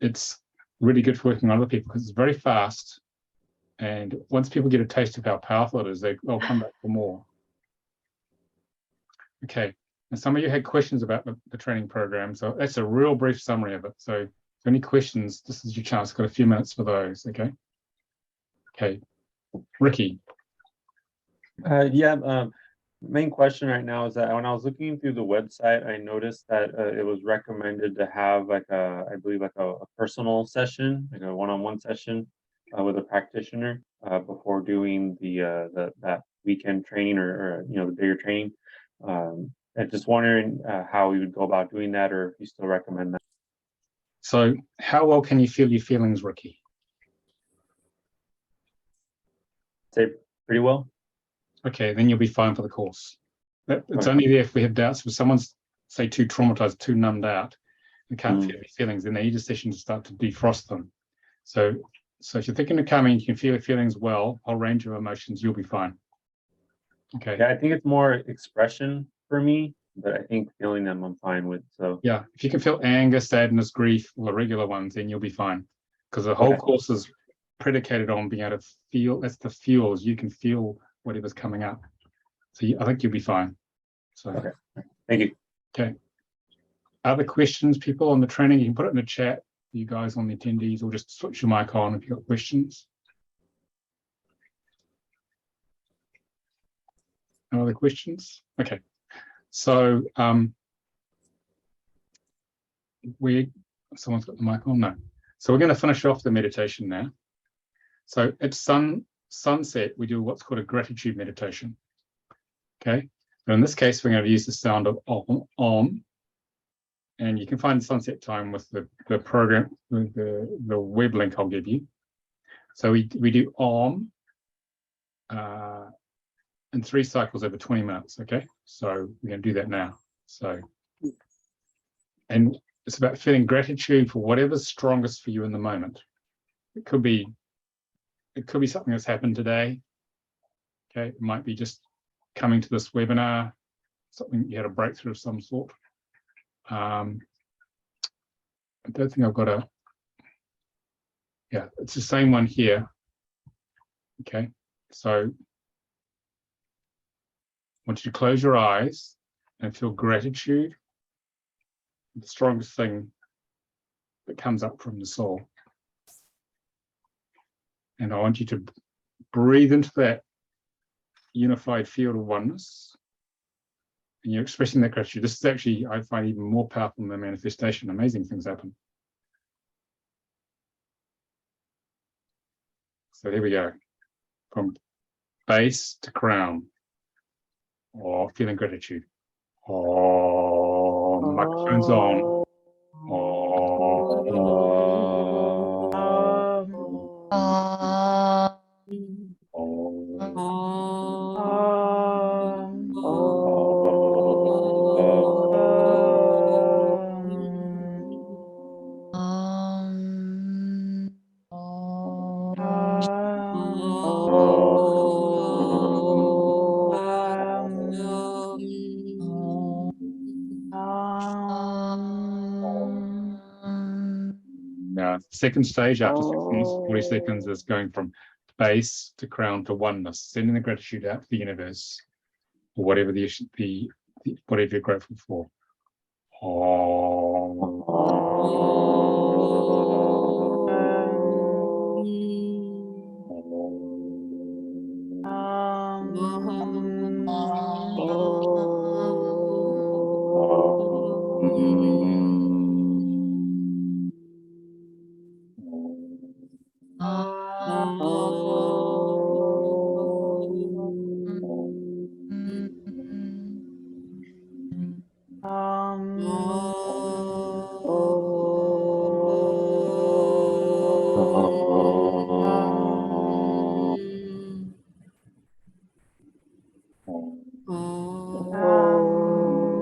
it's really good for working on other people because it's very fast. And once people get a taste of how powerful it is, they'll come back for more. Okay, and some of you had questions about the training program, so that's a real brief summary of it. So if any questions, this is your chance. Got a few minutes for those, okay? Okay, Ricky. Main question right now is that when I was looking through the website, I noticed that it was recommended to have like I believe like a personal session, like a one-on-one session with a practitioner before doing that weekend training or the bigger training. I'm just wondering how we would go about doing that, or if you still recommend that. So how well can you feel your feelings, Ricky? Say pretty well. Okay, then you'll be fine for the course. It's Okay. only there if we have doubts. If someone's, say, too traumatized, too numbed out, and can't feel any feelings, then they need a session to start to defrost them. So if you're thinking of coming, you can feel your feelings well, whole range of emotions, you'll be fine. Okay. Yeah, I think it's more expression for me, but I think feeling them I'm fine with. So yeah, if you can feel anger, sadness, grief, all the regular ones, then you'll be fine. Because the whole course is predicated on being able to feel. That's the fuels. You can feel whatever's coming up. So I think you'll be fine. So okay, thank you. Okay. Other questions, people on the training? You can put it in the chat. You guys on the attendees, or just switch your mic on if you've got questions. No other questions? Okay. So someone's got the mic on? No. So we're going to finish off the meditation now. So at sunset, we do what's called a gratitude meditation. Okay. And in this case, we're going to use the sound of Om. And you can find sunset time with the program, the web link I'll give you. So we do Om in 3 cycles over 20 minutes. Okay. So we're going to do that now. So, and it's about feeling gratitude for whatever's strongest for you in the moment. It could be something that's happened today. Okay, it might be just coming to this webinar, something you had a breakthrough of some sort. I don't think I've got it's the same one here. Okay, so I want you to close your eyes and feel gratitude, the strongest thing that comes up from the soul. And I want you to breathe into that unified field of oneness. And you're expressing that gratitude. This is actually, I find, even more powerful than manifestation. Amazing things happen. So here we go. From base to crown. Oh, feeling gratitude. Oh, microphone's on. Now, second stage after 40 seconds is going from base to crown to oneness, sending the gratitude out to the universe or whatever whatever you're grateful for.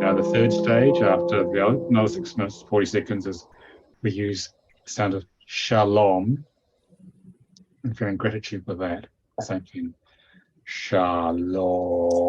Now, the third stage after another 6 minutes, 40 seconds is we use the sound of shalom and feeling gratitude for that. Same thing. Shalom.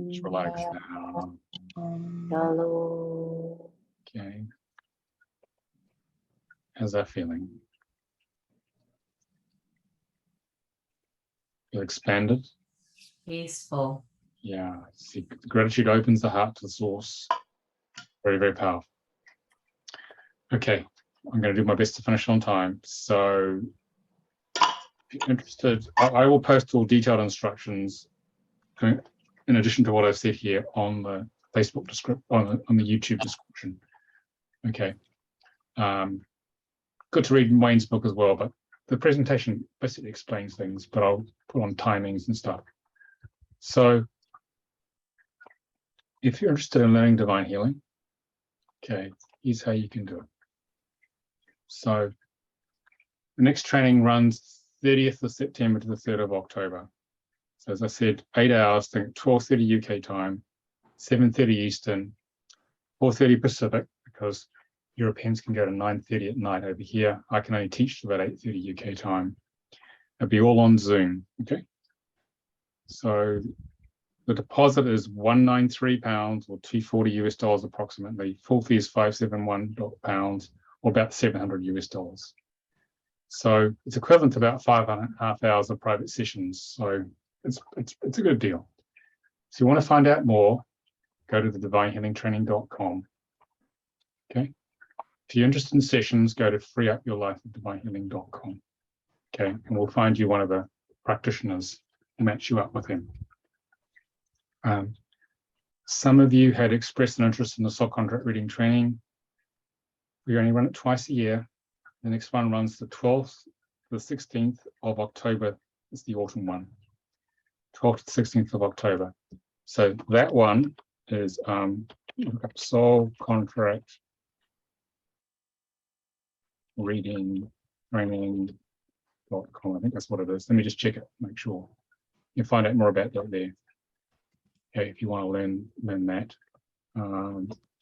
Just relax now. Okay. How's that feeling? Feel expanded? Peaceful. Yeah. See, gratitude opens the heart to the source. Very, very powerful. Okay. I'm going to do my best to finish on time. So if you're interested, I will post all detailed instructions in addition to what I've said here on the Facebook description, on the YouTube description. Okay. Good to read Wayne's book as well, but the presentation basically explains things, but I'll put on timings and stuff. So if you're interested in learning divine healing, okay, here's how you can do it. So the next training runs 30th of September to the 3rd of October. So as I said, 8 hours, I think 12:30 UK time, 7:30 Eastern, 4:30 Pacific, because Europeans can go to 9:30 at night over here. I can only teach to about 8:30 UK time. It'll be all on Zoom, okay? So the deposit is £193 or $240 US approximately. Full fee is £571 or about $700 US. So it's equivalent to about 5.5 hours of private sessions. So it's a good deal. So you want to find out more, go to the divinehealingtraining.com. Okay. If you're interested in sessions, go to freeupyourlife@divinehealing.com. Okay, and we'll find you one of the practitioners and match you up with him. Some of you had expressed an interest in the soul contract reading training. We only run it twice a year. The next one runs the 12th to the 16th of October. It's the autumn one. 12th to the 16th of October. So that one is look up soul contract reading training.com. I think that's what it is. Let me just check it, make sure. You can find out more about that there. Okay, if you want to learn that.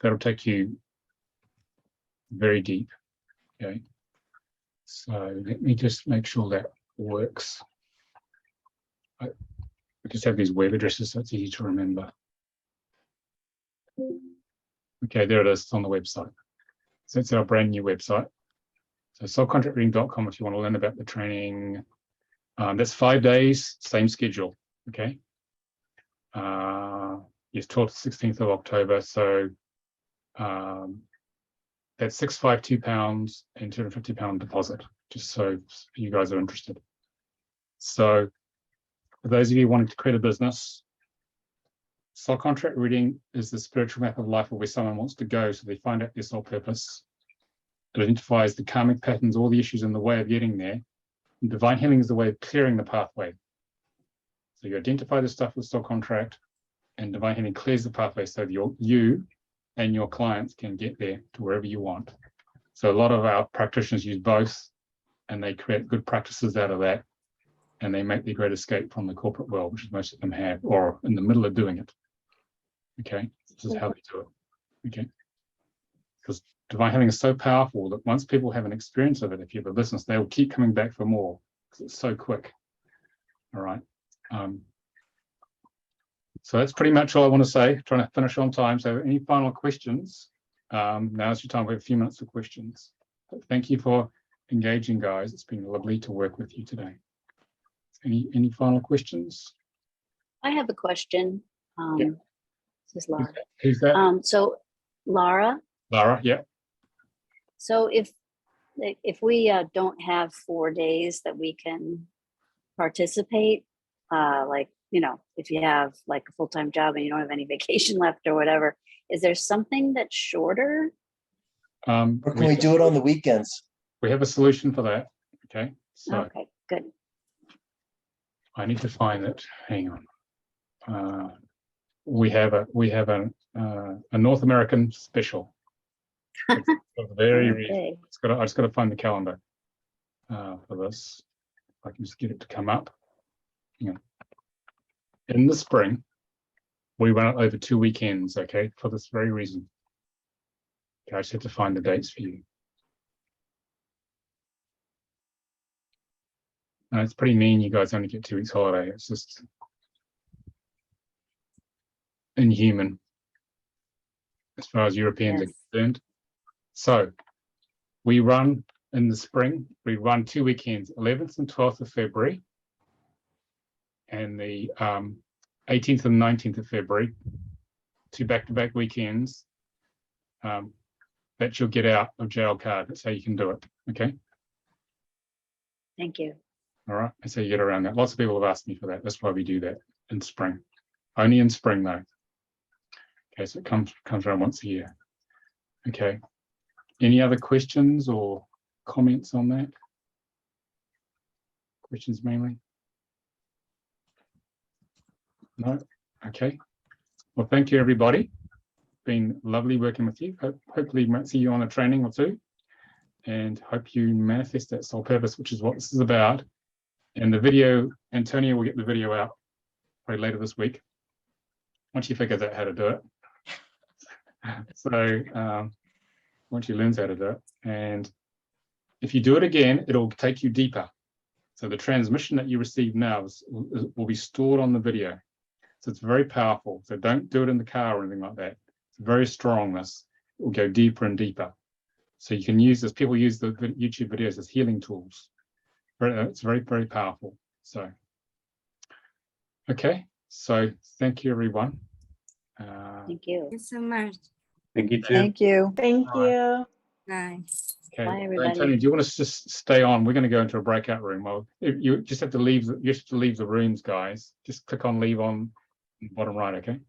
That'll take you very deep. Okay. So let me just make sure that works. I just have these web addresses, so it's easy to remember. Okay, there it is. It's on the website. So it's our brand new website. So soulcontractreading.com if you want to learn about the training. That's 5 days, same schedule. Okay. Yes, 12th to 16th of October. So that's £652 and £250 deposit, just so you guys are interested. So for those of you wanting to create a business, soul contract reading is the spiritual map of life of where someone wants to go, so they find out their soul purpose. It identifies the karmic patterns, all the issues in the way of getting there. And divine healing is the way of clearing the pathway. So you identify the stuff with soul contract, and divine healing clears the pathway so you and your clients can get there to wherever you want. So a lot of our practitioners use both, and they create good practices out of that, and they make their great escape from the corporate world, which most of them have, or in the middle of doing it. Okay, this is how they do it. Okay, because divine healing is so powerful that once people have an experience of it, if you have a business, they will keep coming back for more because it's so quick. All right. So that's pretty much all I want to say. Trying to finish on time. So any final questions? Now's your time. We have a few minutes for questions. But thank you for engaging, guys. It's been lovely to work with you today. Any final questions? I have a question. Yeah. This is Laura. Who's that? So Laura, Lara, yeah. so if we don't have 4 days that we can participate, like, you know, if you have like a full-time job and you don't have any vacation left or whatever, is there something that's shorter? Or can we do it on the weekends? We have a solution for that. Okay, so Okay, good. I need to find it. Hang on. We have a North American special. It's very Okay. I just got to find the calendar for this. If I can just get it to come up. Hang on. In the spring, we run it over 2 weekends. Okay, for this very reason. Okay, I just have to find the dates for you. It's pretty mean. You guys only get 2 weeks holiday. It's just inhuman as far as Europeans are concerned. So we run in the spring, we run 2 weekends, 11th and 12th of February, and the 18th and 19th of February, 2 back-to-back weekends that you'll get out of jail card. That's how you can do it. Okay. Thank you. All right. That's how you get around that. Lots of people have asked me for that. That's why we do that in spring. Only in spring though. Okay, so it comes around once a year. Okay. Any other questions or comments on that? Questions mainly? No? Okay. Well, thank you, everybody. Been lovely working with you. Hopefully might see you on a training or two, and hope you manifest that soul purpose, which is what this is about. And the video, Antonio will get the video out probably later this week, once he figures out how to do it. So once he learns how to do it, and if you do it again, it'll take you deeper. So the transmission that you receive now will be stored on the video. So it's very powerful. So don't do it in the car or anything like that. It's very strong. This will go deeper and deeper. So you can use this. People use the YouTube videos as healing tools. It's very, very powerful. So, okay. So thank you, everyone. Thank you. Thank you so much. Thank you too. Thank you. Thank All right. you. Bye. Okay. Bye, everybody. Antonio, do you want us to just stay on? We're going to go into a breakout room. Well, you just have to leave. You have to leave the rooms, guys. Just click on leave on the bottom right. Okay.